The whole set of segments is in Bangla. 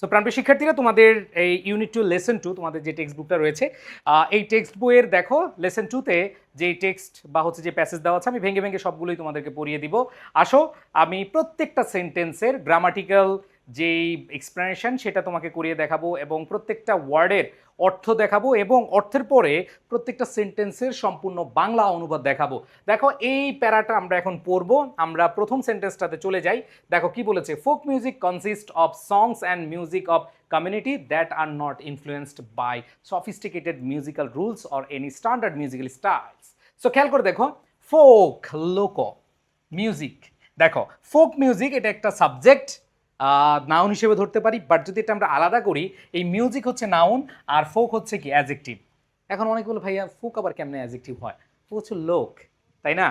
সো প্রাণপ্রিয় শিক্ষার্থীরা, তোমাদের এই ইউনিট 2 লেসন 2 তোমাদের যে টেক্সট বুকটা রয়েছে, এই টেক্সট বইয়ের দেখো লেসন 2-তে যে টেক্সট বা হচ্ছে যে প্যাসেজ দেওয়া আছে আমি ভেঙে ভেঙে সবগুলোই তোমাদেরকে পড়িয়ে দিব। আসো আমি প্রত্যেকটা সেন্টেন্সের গ্রামাটিক্যাল যেই এক্সপ্লেনেশন সেটা তোমাকে করিয়ে দেখাবো এবং প্রত্যেকটা ওয়ার্ডের অর্থ দেখাবো এবং অর্থের পরে প্রত্যেকটা সেন্টেন্সের সম্পূর্ণ বাংলা অনুবাদ দেখাবো। দেখো এই প্যারাটা আমরা এখন পড়বো। আমরা প্রথম সেন্টেন্সটাতে চলে যাই। দেখো কি বলেছে, folk music consist of songs and music of community that are not influenced by sophisticated musical rules or any standard musical styles. So খেয়াল করে দেখো, ফোক লোক মিউজিক, দেখো ফোক মিউজিক এটা একটা সাবজেক্ট, নাউন হিসেবে ধরতে পারি, বাট যদি এটা আমরা আলাদা করি, এই মিউজিক হচ্ছে নাউন আর ফোক হচ্ছে কি অ্যাডজেক্টিভ। এখন অনেক বলে ভাইয়া ফোক আবার কেমনে অ্যাডজেক্টিভ হয়? ফোক হচ্ছে লোক, তাই না?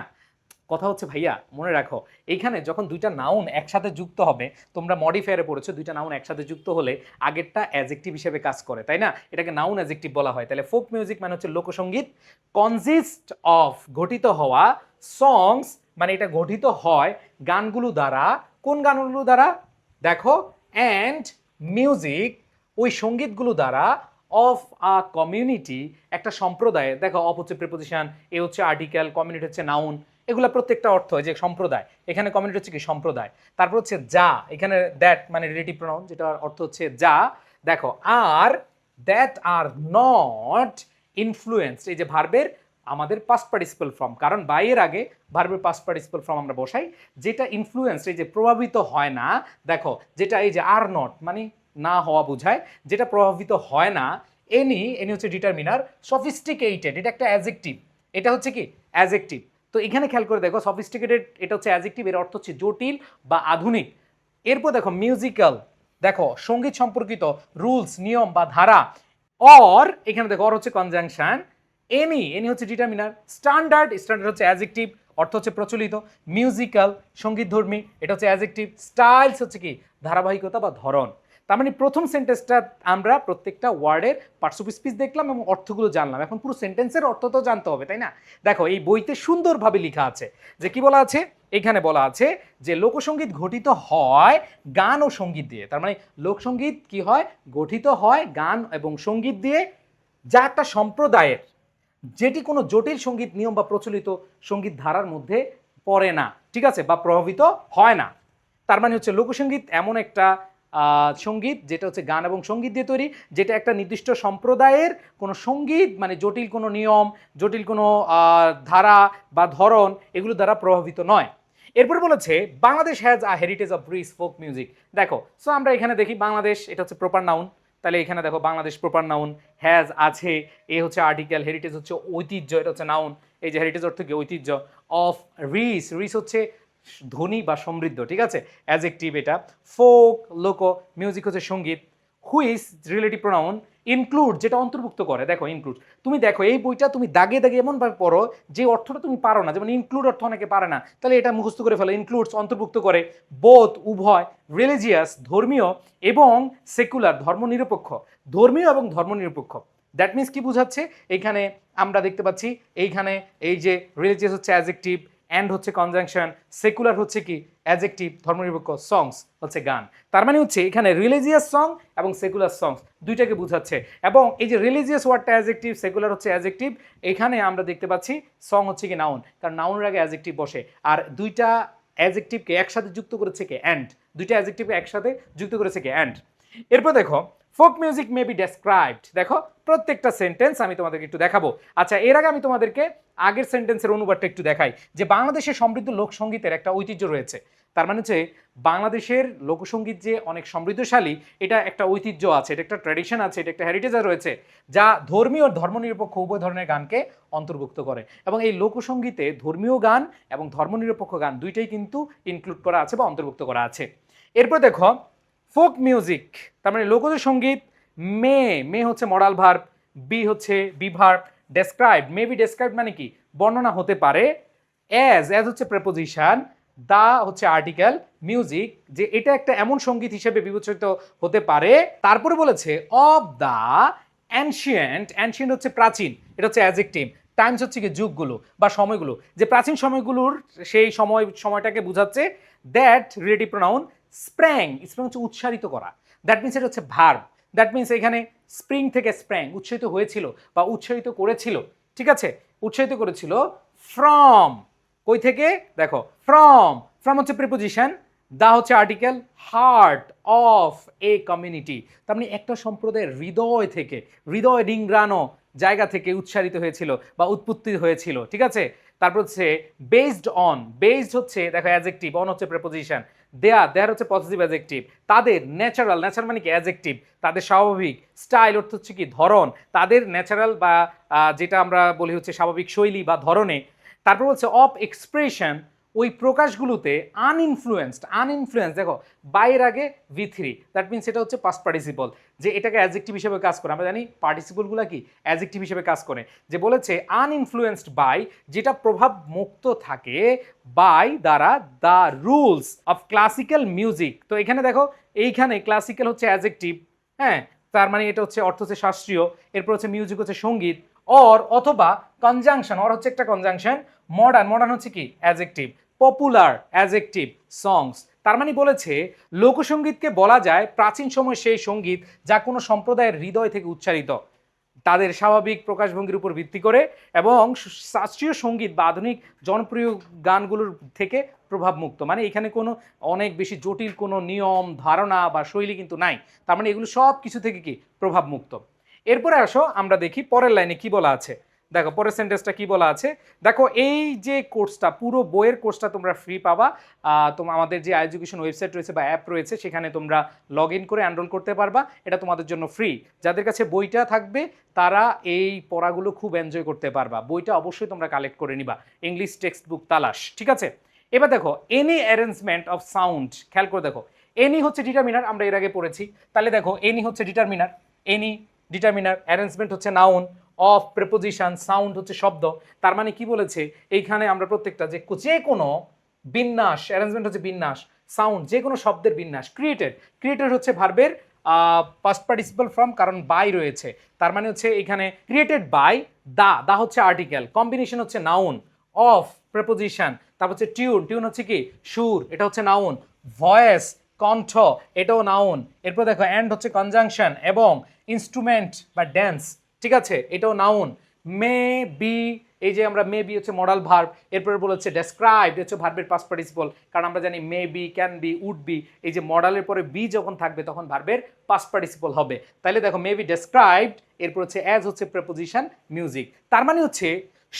কথা হচ্ছে ভাইয়া মনে রাখো, এইখানে যখন দুইটা নাউন একসাথে যুক্ত হবে, তোমরা মডিফায়ারে পড়েছো, দুইটা নাউন একসাথে যুক্ত হলে আগেরটা অ্যাডজেক্টিভ হিসেবে কাজ করে, তাই না? এটাকে নাউন অ্যাডজেক্টিভ বলা হয়। তাহলে ফোক মিউজিক মানে হচ্ছে লোকসঙ্গীত, কনসিস্ট অফ গঠিত হওয়া, সংস মানে এটা গঠিত হয় গানগুলো দ্বারা। কোন গানগুলো দ্বারা? দেখো, অ্যান্ড মিউজিক ওই সঙ্গীতগুলো দ্বারা, অফ আ কমিউনিটি একটা সম্প্রদায়। দেখো অফ হচ্ছে প্রিপোজিশন, এ হচ্ছে আর্টিকেল, কমিউনিটি হচ্ছে নাউন, এগুলো প্রত্যেকটা অর্থ যে সম্প্রদায়, এখানে কমিউনিটি হচ্ছে কি সম্প্রদায়। তারপর হচ্ছে যা, এখানে দ্যাট মানে রিলেটিভ প্রোনাউন যেটার অর্থ হচ্ছে যা। দেখো আর দ্যাট আর নট ইনফ্লুয়েন্সড, এই যে ভার্বের আমাদের পাস্ট পার্টিসিপল ফর্ম, কারণ বাই এর আগে ভার্বের পাস্ট পার্টিসিপল ফর্ম আমরা বসাই, যেটা ইনফ্লুয়েন্স এই যে প্রভাবিত হয় না। দেখো যেটা এই যে আর নট মানে না হওয়া বোঝায়, যেটা প্রভাবিত হয় না। এনি হচ্ছে ডিটারমিনার, সফিস্টিকেটেড এটা একটা অ্যাডজেক্টিভ, এটা হচ্ছে কি অ্যাডজেক্টিভ। তো এখানে খেয়াল করে দেখো, সফিস্টিকেটেড এটা হচ্ছে অ্যাডজেক্টিভ, এর অর্থ হচ্ছে জটিল বা আধুনিক। এরপর দেখো মিউজিক্যাল, দেখো সঙ্গীত সম্পর্কিত রুলস নিয়ম বা ধারা। অর এখানে দেখো অর হচ্ছে কনজাংশন, এনি হচ্ছে ডিটারমিনার, স্ট্যান্ডার্ড হচ্ছে অ্যাডজেক্টিভ, অর্থ হচ্ছে প্রচলিত। মিউজিক্যাল সঙ্গীতধর্মী, এটা হচ্ছে অ্যাডজেক্টিভ। স্টাইলস হচ্ছে কি ধারাবাহিকতা বা ধরন। তার মানে প্রথম সেন্টেন্সটা আমরা প্রত্যেকটা ওয়ার্ডের পার্টস অফ স্পিচ দেখলাম এবং অর্থগুলো জানলাম। এখন পুরো সেন্টেন্সের অর্থ তো জানতে হবে, তাই না? দেখো এই বইতে সুন্দরভাবে লেখা আছে যে কি বলা আছে, এখানে বলা আছে যে লোকসঙ্গীত গঠিত হয় গান ও সঙ্গীত দিয়ে। তার মানে লোকসঙ্গীত কি হয়? গঠিত হয় গান এবং সঙ্গীত দিয়ে, যা একটা সম্প্রদায়ের, যেটি কোনো জটিল সঙ্গীত নিয়ম বা প্রচলিত সঙ্গীত ধারার মধ্যে পড়ে না, ঠিক আছে, বা প্রভাবিত হয় না। তার মানে হচ্ছে লোকসঙ্গীত এমন একটা সঙ্গীত যেটা হচ্ছে গান এবং সঙ্গীত দিয়ে তৈরি, যেটা একটা নির্দিষ্ট সম্প্রদায়ের কোনো সঙ্গীত মানে জটিল কোনো নিয়ম, জটিল কোনো ধারা বা ধরন এগুলো দ্বারা প্রভাবিত নয়। এরপরে বলেছে Bangladesh has a heritage of rich folk music. দেখো সো আমরা এখানে দেখি বাংলাদেশ এটা হচ্ছে প্রপার নাউন, তাহলে এখানে দেখো বাংলাদেশ প্রপার নাউন, হ্যাজ আছে, এ হচ্ছে আর্টিকেল, হেরিটেজ হচ্ছে ঐতিহ্য, এটা হচ্ছে নাউন। এই যে হেরিটেজ অর্থ কি? ঐতিহ্য। অফ রিচ হচ্ছে ধনী বা সমৃদ্ধ, ঠিক আছে, অ্যাডজেক্টিভ এটা। ফোক লোক, মিউজিক হচ্ছে সঙ্গীত। হুইচ রিলেটিভ প্রোনাউন, ইনক্লুড যেটা অন্তর্ভুক্ত করে। দেখো ইনক্লুড, তুমি দেখো এই বইটা তুমি দাগে দাগে এমনভাবে পড়ো যে অর্থটা তুমি পারো না, যেমন ইনক্লুড অর্থ অনেকে পারে না, তাহলে এটা মুখস্থ করে ফেলো। ইনক্লুডস অন্তর্ভুক্ত করে, বোথ উভয়, রিলিজিয়াস ধর্মীয় এবং সেকুলার ধর্মনিরপেক্ষ, ধর্মীয় এবং ধর্মনিরপেক্ষ। দ্যাট মিনস কি বোঝাচ্ছে? এইখানে আমরা দেখতে পাচ্ছি এইখানে এই যে রিলিজিয়াস হচ্ছে অ্যাডজেক্টিভ, অ্যান্ড হচ্ছে কনজাংশন, সেকুলার হচ্ছে কি অ্যাডজেক্টিভ, ধর্মনিরপেক্ষ, সংস হচ্ছে গান। তার মানে হচ্ছে এখানে রিলিজিয়াস সং এবং সেকুলার সংস দুইটাকে বোঝাচ্ছে। এবং এই যে রিলিজিয়াস ওয়ার্ডটা অ্যাডজেক্টিভ, সেকুলার হচ্ছে অ্যাডজেক্টিভ, এখানে আমরা দেখতে পাচ্ছি সং হচ্ছে কি নাউন, কারণ নাউনের আগে অ্যাডজেক্টিভ বসে। আর দুইটা অ্যাডজেক্টিভকে একসাথে যুক্ত করেছে কে? অ্যান্ড। দুইটা অ্যাডজেক্টিভকে একসাথে যুক্ত করেছে কে? অ্যান্ড। এরপর দেখো folk music may be described. দেখো প্রত্যেকটা সেন্টেন্স আমি তোমাদেরকে একটু দেখাবো। আচ্ছা এর আগে আমি তোমাদেরকে আগের সেন্টেন্সের অনুবাদটা একটু দেখাই, যে বাংলাদেশের সমৃদ্ধ লোকসঙ্গীতের একটা ঐতিহ্য রয়েছে। তার মানে হচ্ছে বাংলাদেশের লোকসঙ্গীত যে অনেক সমৃদ্ধশালী, এটা একটা ঐতিহ্য আছে, এটা একটা ট্র্যাডিশন আছে, এটা একটা হেরিটেজ রয়েছে, যা ধর্মীয় ও ধর্মনিরপেক্ষ উভয় ধরনের গানকে অন্তর্ভুক্ত করে। এবং এই লোকসঙ্গীতে ধর্মীয় গান এবং ধর্মনিরপেক্ষ গান দুইটাই কিন্তু ইনক্লুড করা আছে বা অন্তর্ভুক্ত করা আছে। এরপর দেখো ফোক মিউজিক, তার মানে লোকজ সঙ্গীত, মে হচ্ছে মডাল ভার্ব, বি হচ্ছে be verb, describe may be describe মানে কি? বর্ণনা হতে পারে। অ্যাজ হচ্ছে প্রেপোজিশন, দা হচ্ছে আর্টিকেল, মিউজিক যে এটা একটা এমন সঙ্গীত হিসেবে বিবেচিত হতে পারে। তারপরে বলেছে অফ দা অ্যানশিয়েন্ট হচ্ছে প্রাচীন, এটা হচ্ছে অ্যাডজেক্টিভ। টাইমস হচ্ছে কি যুগগুলো বা সময়গুলো, যে প্রাচীন সময়গুলোর সেই সময়টাকে বোঝাচ্ছে। দ্যাট রিলেটিভ প্রোনাউন স্প্র্যাং হচ্ছে উৎসারিত করা, দ্যাট মিনস এটা হচ্ছে ভার্ব। দ্যাট মিনস এখানে স্প্রিং থেকে স্প্র্যাং উৎসাহিত হয়েছিল বা উৎসাহিত করেছিল, ঠিক আছে, উৎসাহিত করেছিল ফ্রম, কই থেকে দেখো ফ্রম, ফ্রম হচ্ছে প্রিপোজিশন, দা হচ্ছে article, heart of a community, তার মানে একটা সম্প্রদায়ের হৃদয় থেকে, হৃদয় রিংরানো জায়গা থেকে উৎসারিত হয়েছিল বা উৎপত্তি হয়েছিল, ঠিক আছে। তারপর হচ্ছে বেসড অন, বেসড হচ্ছে দেখো অ্যাডজেক্টিভ, অন হচ্ছে প্রিপোজিশন, দেয়ার হচ্ছে পজিটিভ অ্যাডজেক্টিভ, তাদের ন্যাচারাল, ন্যাচারাল মানে কি অ্যাডজেক্টিভ, তাদের স্বাভাবিক, স্টাইল অর্থ হচ্ছে কি ধরন, তাদের ন্যাচারাল বা যেটা আমরা বলি হচ্ছে স্বাভাবিক শৈলী বা ধরনে। তারপর হচ্ছে অফ এক্সপ্রেশন, ওই প্রকাশগুলোতে আনইনফ্লুয়েন্সড, আনইনফ্লুয়েন্স দেখো বাইয়ের আগে V3, দ্যাট মিনস এটা হচ্ছে পাস্ট পার্টিসিপল, যে এটাকে অ্যাডজেক্টিভ হিসেবে কাজ করে। আমরা জানি পার্টিসিপলগুলো কি অ্যাডজেক্টিভ হিসেবে কাজ করে, যে বলেছে আনইনফ্লুয়েন্সড বাই, যেটা প্রভাব মুক্ত থাকে বাই দ্বারা the rules of classical music. তো এখানে দেখো এইখানে ক্লাসিক্যাল হচ্ছে অ্যাডজেক্টিভ, হ্যাঁ, তার মানে এটা হচ্ছে অর্থ হচ্ছে শাস্ত্রীয়, এরপর হচ্ছে মিউজিক হচ্ছে সঙ্গীত, অথবা কনজাংশন, হচ্ছে একটা কনজাংশন, মডার্ন, মডার্ন হচ্ছে কি অ্যাডজেক্টিভ, পপুলার অ্যাডজেক্টিভ, সংস। তার মানে বলেছে লোকসঙ্গীতকে বলা যায় প্রাচীন সময় সেই সঙ্গীত যা কোনো সম্প্রদায়ের হৃদয় থেকে উচ্চারিত, তাদের স্বাভাবিক প্রকাশভঙ্গির উপর ভিত্তি করে, এবং শাস্ত্রীয় সঙ্গীত বা আধুনিক জনপ্রিয় গানগুলোর থেকে প্রভাবমুক্ত। মানে এখানে কোনো অনেক বেশি জটিল কোনো নিয়ম ধারণা বা শৈলী কিন্তু নাই, তার মানে এগুলো সব কিছু থেকে কি প্রভাবমুক্ত। এরপরে আসো আমরা দেখি পরের লাইনে কি বলা আছে। দেখো পরের সেন্টেন্সটা কি বলা আছে, দেখো এই যে কোর্সটা, পুরো বইয়ের কোর্সটা তোমরা ফ্রি পাবা, তোমার আমাদের যে এডুকেশন ওয়েবসাইট রয়েছে বা অ্যাপ রয়েছে সেখানে তোমরা লগ ইন করে এনরোল করতে পারবা, এটা তোমাদের জন্য ফ্রি। যাদের কাছে বইটা থাকবে তারা এই পড়াগুলো খুব এনজয় করতে পারবা, বইটা অবশ্যই তোমরা কালেক্ট করে নিবা, ইংলিশ টেক্সট বুক তালাশ, ঠিক আছে। এবার দেখো এনি অ্যারেঞ্জমেন্ট অফ সাউন্ড, খেয়াল করে দেখো এনি হচ্ছে ডিটারমিনার, আমরা এর আগে পড়েছি, তাহলে দেখো এনি হচ্ছে ডিটারমিনার, এনি ডিটারমিনার, অ্যারেঞ্জমেন্ট হচ্ছে নাউন, অফ প্রিপোজিশন, সাউন্ড হচ্ছে শব্দ। তার মানে কি বলেছে এইখানে আমরা প্রত্যেকটা যে কোনো বিন্যাস, অ্যারেঞ্জমেন্ট হচ্ছে বিন্যাস, সাউন্ড যে কোনো শব্দের বিন্যাস, ক্রিয়েটেড, ক্রিয়েটেড হচ্ছে ভার্বের পাস্ট পার্টিসিপল ফর্ম, কারণ বাই রয়েছে, তার মানে হচ্ছে এখানে ক্রিয়েটেড বাই, দা হচ্ছে আর্টিকেল, কম্বিনেশন হচ্ছে নাউন, অফ প্রিপোজিশন, তারপর হচ্ছে টিউন, টিউন হচ্ছে কি সুর, এটা হচ্ছে নাউন, ভয়েস কণ্ঠ, এটাও নাউন, এরপর দেখো এন্ড হচ্ছে কনজাংশন, এবং ইনস্ট্রুমেন্ট বা ড্যান্স, ঠিক আছে, এটাও নাউন, মে বি, এই যে আমরা মে বি হচ্ছে মডাল ভার্ব, এরপরে বলেছে ডেসক্রাইব হচ্ছে ভার্বের পাস্ট পার্টিসিপল, কারণ আমরা জানি may be, can be, would be, এই যে মডালের পরে বি যখন থাকবে তখন ভার্বের পাস্ট পার্টিসিপল হবে। তাহলে দেখো মে বি ডেসক্রাইবড, এরপর হচ্ছে অ্যাজ হচ্ছে প্রিপোজিশন, মিউজিক, তার মানে হচ্ছে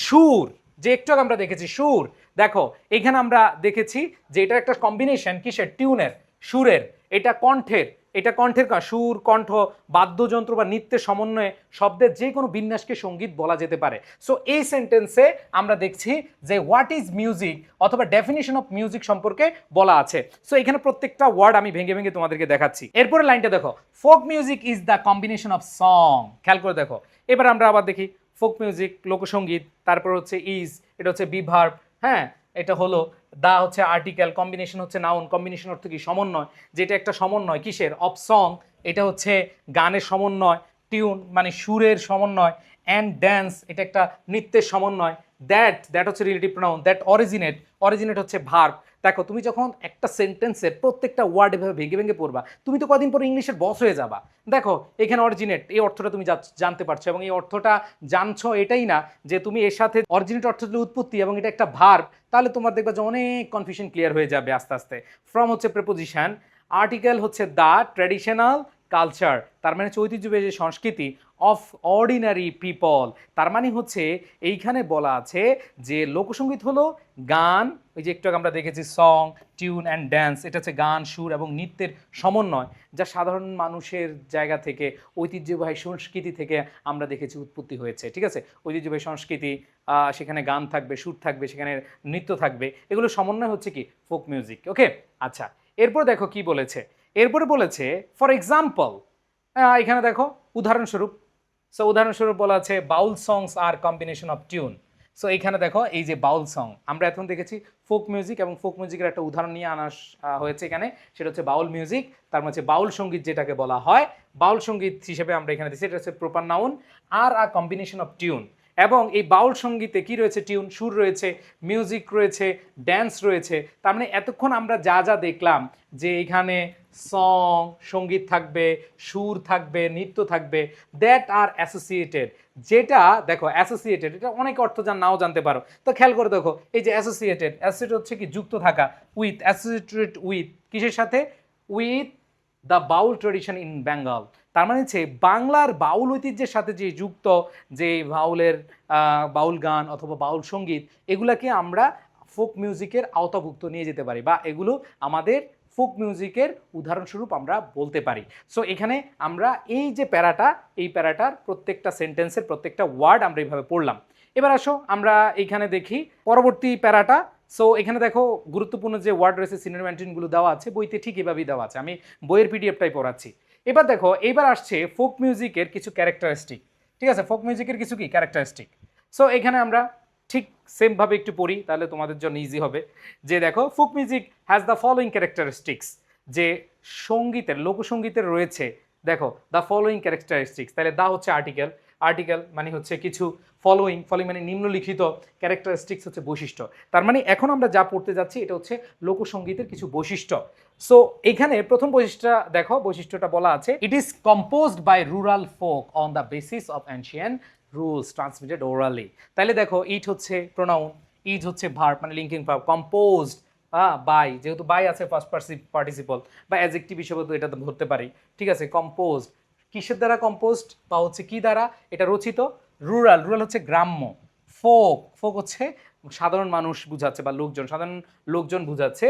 সুর, যে একটু আগে আমরা দেখেছি সুর, দেখো এখানে আমরা দেখেছি যে এটা একটা কম্বিনেশন কিসের, টিউনের, সুরের, এটা কণ্ঠের, এটা কণ্ঠের সুর, কণ্ঠ, বাদ্যযন্ত্র বা নৃত্যের সমন্বয়ে শব্দের যে কোনো বিন্যাসকে সঙ্গীত বলা যেতে পারে। সো এই সেন্টেন্সে আমরা দেখছি যে হোয়াট ইজ মিউজিক অথবা ডেফিনিশন অফ মিউজিক সম্পর্কে বলা আছে। সো এখানে প্রত্যেকটা ওয়ার্ড আমি ভেঙে ভেঙে তোমাদেরকে দেখাচ্ছি। এরপরে লাইনটা দেখো, folk music is the combination of song, খেয়াল করে দেখো, এবার আমরা আবার দেখি ফোক মিউজিক লোকসঙ্গীত, তারপর হচ্ছে ইজ, এটা হচ্ছে বি ভার্ব, হ্যাঁ, এটা হলো দা হচ্ছে আর্টিকেল, কম্বিনেশন হচ্ছে নাউন, কম্বিনেশন অর্থ কি সমন্বয়, যেটা একটা সমন্বয় কিসের, অফ সং, এটা হচ্ছে গানের সমন্বয়, টিউন মানে সুরের সমন্বয়, অ্যান্ড ড্যান্স এটা একটা নৃত্যের সমন্বয়, দ্যাট হচ্ছে রিলেটিভ প্রোনাউন, দ্যাট অরিজিনেট হচ্ছে ভার্ব। দেখো তুমি যখন একটা সেন্টেন্সের প্রত্যেকটা ওয়ার্ড এভাবে ভেঙে ভেঙে পড়বা, তুমি তো কদিন পরে ইংলিশের বস হয়ে যাবা। দেখো এখানে অরিজিনেট এই অর্থটা তুমি জানতে পারছো, এবং এই অর্থটা জানছো এটাই না যে তুমি এর সাথে অরিজিনেট অর্থ হচ্ছে উৎপত্তি এবং এটা একটা ভার্ব, তাহলে তোমার দেখবা যে অনেক কনফিউশন ক্লিয়ার হয়ে যাবে আস্তে আস্তে। ফ্রম হচ্ছে প্রিপোজিশন, আর্টিকেল হচ্ছে দ্য ট্র্যাডিশনাল কালচার, তার মানে হচ্ছে ঐতিহ্যবাহী যে সংস্কৃতি, অফ অর্ডিনারি পিপল, তার মানে হচ্ছে এইখানে বলা আছে যে লোকসঙ্গীত হলো গান, ওই যে একটু আগে আমরা দেখেছি সং, টিউন অ্যান্ড ড্যান্স, এটা হচ্ছে গান, সুর এবং নৃত্যের সমন্বয়, যা সাধারণ মানুষের জায়গা থেকে, ঐতিহ্যবাহী সংস্কৃতি থেকে আমরা দেখেছি উৎপত্তি হয়েছে, ঠিক আছে, ঐতিহ্যবাহী সংস্কৃতি, সেখানে গান থাকবে, সুর থাকবে, সেখানে নৃত্য থাকবে, এগুলো সমন্বয় হচ্ছে কি ফোক মিউজিক। ওকে, আচ্ছা, এরপর দেখো কি বলেছে, এরপরে বলেছে ফর এক্সাম্পল, এখানে দেখো উদাহরণস্বরূপ, সো উদাহরণস্বরূপ বলা আছে বাউল সংস আর কম্বিনেশন অফ টিউন। সো এইখানে দেখো এই যে বাউল সং, আমরা এখন দেখেছি ফোক মিউজিক, এবং ফোক মিউজিকের একটা উদাহরণ নিয়ে আনা হয়েছে এখানে, সেটা হচ্ছে বাউল মিউজিক, তার মধ্যে বাউল সঙ্গীত যেটাকে বলা হয়, বাউল সঙ্গীত হিসেবে আমরা এখানে দিচ্ছি, এটা হচ্ছে প্রপার নাউন, আর কম্বিনেশন অফ টিউন, এবং এই বাউল সঙ্গীতে কি রয়েছে, টিউন, সুর রয়েছে, মিউজিক রয়েছে, ড্যান্স রয়েছে। তার মানে এতক্ষণ আমরা যা যা দেখলাম যে এখানে সং, সঙ্গীত থাকবে, সুর থাকবে, নৃত্য থাকবে, দ্যাট আর অ্যাসোসিয়েটেড। যেটা দেখো অ্যাসোসিয়েটেড, এটা অনেক অর্থ নাও জানতে পারো। তো খেয়াল করে দেখো এই যে অ্যাসোসিয়েটেড, অ্যাসোসিয়েটেড হচ্ছে কি যুক্ত থাকা, উইথ, অ্যাসোসিয়েটেড উইথ কিসের সাথে, with the Baul tradition in Bengal. তার মানে হচ্ছে বাংলার বাউল ঐতিহ্যের সাথে যে যুক্ত যে বাউলের বাউল গান অথবা বাউল সঙ্গীত, এগুলাকে আমরা ফোক মিউজিকের আওতাভুক্ত নিয়ে যেতে পারি, বা এগুলো আমাদের ফোক মিউজিকের উদাহরণস্বরূপ আমরা বলতে পারি। সো এখানে আমরা এই যে প্যারাটা, এই প্যারাটার প্রত্যেকটা সেন্টেন্সের প্রত্যেকটা ওয়ার্ড আমরা এইভাবে পড়লাম। এবার আসো আমরা এইখানে দেখি পরবর্তী প্যারাটা। সো এখানে দেখো গুরুত্বপূর্ণ যে ওয়ার্ড রয়েছে, সিনোনিমগুলো দেওয়া আছে, বইতে ঠিক এভাবেই দেওয়া আছে, আমি বইয়ের পিডিএফটাই পড়াচ্ছি। এবার দেখো এইবার আসছে ফোক মিউজিকের কিছু ক্যারেক্টারিস্টিক। ঠিক আছে, ফোক মিউজিকের কিছু কি ক্যারেক্টারিস্টিক। সো এখানে আমরা ঠিক সেমভাবে একটু পড়ি, তাহলে তোমাদের জন্য ইজি হবে। যে দেখো folk music has the following characteristics, যে সঙ্গীতের, লোকসঙ্গীতের রয়েছে দেখো দ্য ফলোয়িং ক্যারেক্টারিস্টিক্স। তাহলে দা হচ্ছে আর্টিকেল, আর্টিকেল মানে হচ্ছে কিছু, ফলোয়িং, ফলোয়িং মানে নিম্নলিখিত, ক্যারেক্টারিস্টিক্স হচ্ছে বৈশিষ্ট্য। তার মানে এখন আমরা যা পড়তে যাচ্ছি এটা হচ্ছে লোকসঙ্গীতের কিছু বৈশিষ্ট্য। সো এখানে প্রথম বৈশিষ্ট্যটা দেখো, বৈশিষ্ট্যটা বলা আছে, it is composed by rural folk on the basis of ancient rules transmitted orally. তাহলে দেখো ইট হচ্ছে প্রোনাউন, ইজ হচ্ছে ভার্ব মানে লিঙ্কিং ভার্ব, কম্পোজড বাই, যেহেতু বাই আছে ফার্স্ট পার্টিসিপল, বা অ্যাডজেক্টিভ হিসেবে তো এটা ধরতে পারি। ঠিক আছে, কম্পোজড কিসের দ্বারা কম্পোজড, বা হচ্ছে কি দ্বারা এটা রচিত, রুরাল, রুরাল হচ্ছে গ্রাম্য, ফোক, ফোক হচ্ছে সাধারণ মানুষ বুঝাচ্ছে বা লোকজন, সাধারণ লোকজন বুঝাচ্ছে,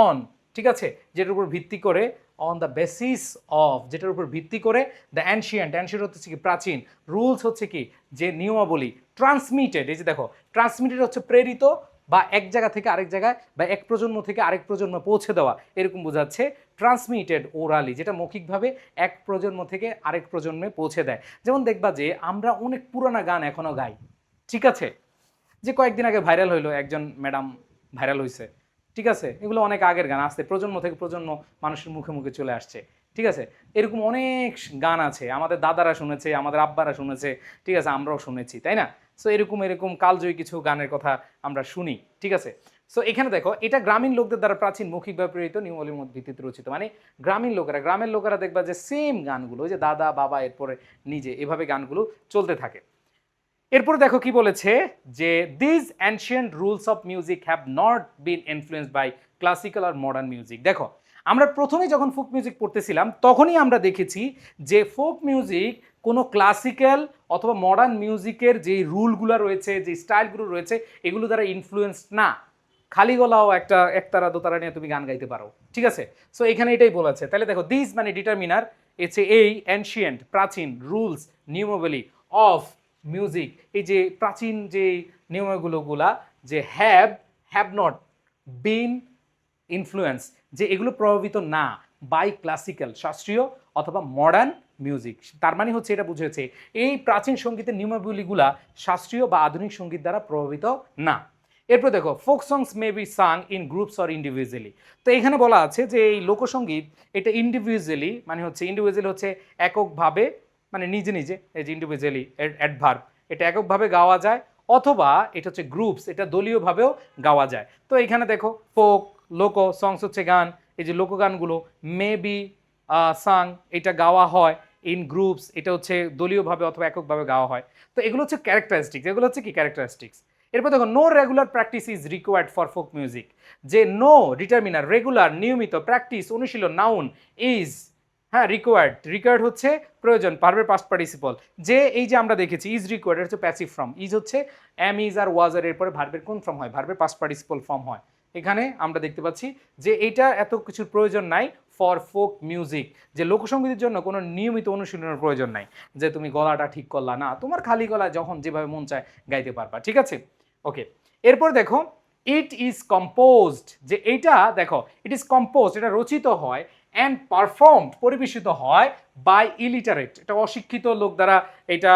অন, ঠিক আছে, যেটার উপর ভিত্তি করে, অন দ্য বেসিস অফ, যেটার উপর ভিত্তি করে, দ্য অ্যানশিয়েন্ট, অ্যানশিয়েন্ট হচ্ছে কি প্রাচীন, রুলস হচ্ছে কি যে নিয়মাবলী, ট্রান্সমিটেড, এই যে দেখো ট্রান্সমিটেড হচ্ছে প্রেরিত বা এক জায়গা থেকে আরেক জায়গায় বা এক প্রজন্ম থেকে আরেক প্রজন্ম পৌঁছে দেওয়া, এরকম বোঝাচ্ছে ট্রান্সমিটেড ওরালি, যেটা মৌখিকভাবে এক প্রজন্ম থেকে আরেক প্রজন্মে পৌঁছে দেয়। যেমন দেখবা যে আমরা অনেক পুরানা গান এখনো গাই, ঠিক আছে, যে কয়েকদিন আগে ভাইরাল হইলো, একজন ম্যাডাম ভাইরাল হয়েছে, ঠিক আছে, এগুলো অনেক আগের গান, আসতে প্রজন্ম থেকে প্রজন্ম মানুষের মুখে মুখে চলে আসছে। ঠিক আছে, এরকম অনেক গান আছে, আমাদের দাদারা শুনেছে, আমাদের আব্বারা শুনেছে, ঠিক আছে, আমরাও শুনেছি, তাই না? সো এরকম এরকম কালজয়ী কিছু গানের কথা আমরা শুনি, ঠিক আছে। সো এখানে দেখো এটা গ্রামীণ লোকদের দ্বারা প্রাচীন মৌখিকভাবে প্রেরিত নিয়মাবলীর মধ্যে ভিত্তিতে রচিত, মানে গ্রামীণ লোকেরা, গ্রামের লোকেরা দেখবা যে সেম গানগুলো, ওই যে দাদা বাবা এরপরে নিজে, এভাবে গানগুলো চলতে থাকে। এরপরে দেখো কি বলেছে, যে this ancient rules of music have not been influenced by classical or modern music. দেখো আমরা প্রথমে যখন ফোক মিউজিক পড়তেছিলাম তখনই আমরা দেখেছি যে ফোক মিউজিক কোনো ক্লাসিক্যাল অথবা মডার্ন মিউজিকের যে রুলগুলো রয়েছে, যে স্টাইলগুলো রয়েছে, এগুলো দ্বারা ইনফ্লুয়েন্সড না। খালি গলাও একটা একতারা দোতারা নিয়ে তুমি গান গাইতে পারো, ঠিক আছে। সো এখানে এটাই বলেছে। তাহলে দেখো দিস মানে ডিটারমিনার, এছে এই অ্যানশিয়েন্ট প্রাচীন, রুলস নিয়মাবলী, অফ মিউজিক, এই যে প্রাচীন যে নিয়মগুলোগুলা, যে হ্যাভ নট বিন ইনফ্লুয়েন্স, যে এগুলো প্রভাবিত না বাই ক্লাসিক্যাল শাস্ত্রীয় অথবা মডার্ন মিউজিক। তার মানে হচ্ছে এটা বুঝেছে এই প্রাচীন সঙ্গীতের নিয়মাবলীগুলা শাস্ত্রীয় বা আধুনিক সঙ্গীত দ্বারা প্রভাবিত না। এরপর দেখো folk songs may be sung in groups or individually. তো এখানে বলা আছে যে এই লোকসঙ্গীত এটা ইন্ডিভিজুয়ালি মানে হচ্ছে, ইন্ডিভিজুয়ালি হচ্ছে এককভাবে, মানে নিজে নিজে, এই যে ইন্ডিভিজুয়ালি অ্যাডভার্ব, এটা এককভাবে গাওয়া যায়, অথবা এটা হচ্ছে গ্রুপস, এটা দলীয়ভাবেও গাওয়া যায়। তো এখানে দেখো ফোক, লোক, সংস হচ্ছে গান, এই যে লোকগানগুলো, মে বি সাং এটা গাওয়া হয়, ইন গ্রুপস এটা হচ্ছে দলীয়ভাবে অথবা এককভাবে গাওয়া হয়। তো এগুলো হচ্ছে ক্যারেক্টারিস্টিক্স, এগুলো হচ্ছে কি ক্যারেক্টারিস্টিক্স। এরপর দেখো no regular practice is required for folk music, যে নো ডিটারমিনার, রেগুলার নিয়মিত, প্র্যাকটিস অনুশীলন, নাউন, ইজ, হ্যাঁ রিকোয়ার্ড, রিকোয়ার্ড হচ্ছে প্রয়োজন, ভার্বের পাস্ট পার্টিসিপল, যে এই যে আমরা দেখেছি ইজ রিকোয়ার্ড হচ্ছে প্যাসিভ ফর্ম, ইজ হচ্ছে এম ইজ আর ওয়াজ আর এরপরে ভার্বের কোন ফর্ম হয়, ভার্বের পাস্ট পার্টিসিপল ফর্ম হয়। এখানে আমরা দেখতে পাচ্ছি যে এইটা এত কিছুর প্রয়োজন নাই ফর ফোক মিউজিক, যে লোকসঙ্গীতের জন্য কোনো নিয়মিত অনুশীলনের প্রয়োজন নাই, যে তুমি গলাটা ঠিক করলা না, তোমার খালি গলা যখন যেভাবে মন চায় গাইতে পারবা, ঠিক আছে, ওকে। এরপর দেখো ইট ইজ কম্পোজড, যে এইটা দেখো ইট ইজ কম্পোজড, এটা রচিত হয়, অ্যান্ড পারফর্মড পরিবেশিত হয় বাই ইলিটারেট, এটা অশিক্ষিত লোক দ্বারা এটা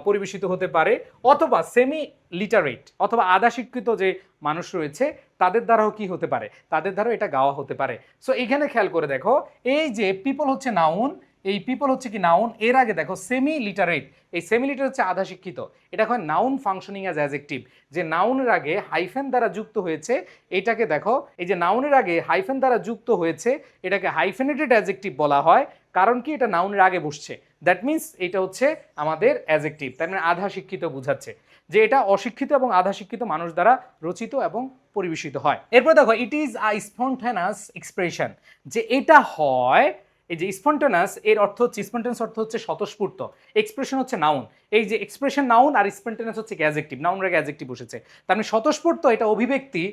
পরিবেশিত হতে পারে, অথবা সেমি লিটারেট অথবা আধা শিক্ষিত যে মানুষ রয়েছে তাদের দ্বারাও কি হতে পারে, তাদের দ্বারাও এটা গাওয়া হতে পারে। সো এখানে খেয়াল করে দেখো এই যে পিপল হচ্ছে নাউন, এই পিপল হচ্ছে কি নাউন, এর আগে দেখো সেমি লিটারেট, এই সেমি লিটারেট হচ্ছে আধা শিক্ষিত, এটা হয় নাউন ফাংশনিং অ্যাজ অ্যাডজেক্টিভ, যে নাউনের আগে হাইফেন দ্বারা যুক্ত হয়েছে, এটাকে দেখো এই যে নাউনের আগে হাইফেন দ্বারা যুক্ত হয়েছে এটাকে হাইফেনেটেড অ্যাডজেক্টিভ বলা হয়, কারণ কি এটা নাউনের আগে বসছে, দ্যাট মিনস এটা হচ্ছে আমাদের অ্যাডজেক্টিভ, তার মানে আধা শিক্ষিত বোঝাচ্ছে, যে এটা অশিক্ষিত এবং আধা শিক্ষিত মানুষ দ্বারা রচিত এবং পরিবেশিত হয়। এরপর দেখো ইট ইজ আ স্পন্টানাস এক্সপ্রেশন, যে এটা হয়, এই যে স্পন্টানাস এর অর্থ হচ্ছে, স্পন্টানাস অর্থ হচ্ছে স্বতঃস্ফূর্ত, এক্সপ্রেশন হচ্ছে নাউন, এই যে এক্সপ্রেশন নাউন আর স্পন্টানাস হচ্ছে অ্যাডজেক্টিভ, নাউনের আগে অ্যাডজেক্টিভ বসেছে, তার মানে স্বতঃস্ফূর্ত এটা অভিব্যক্তি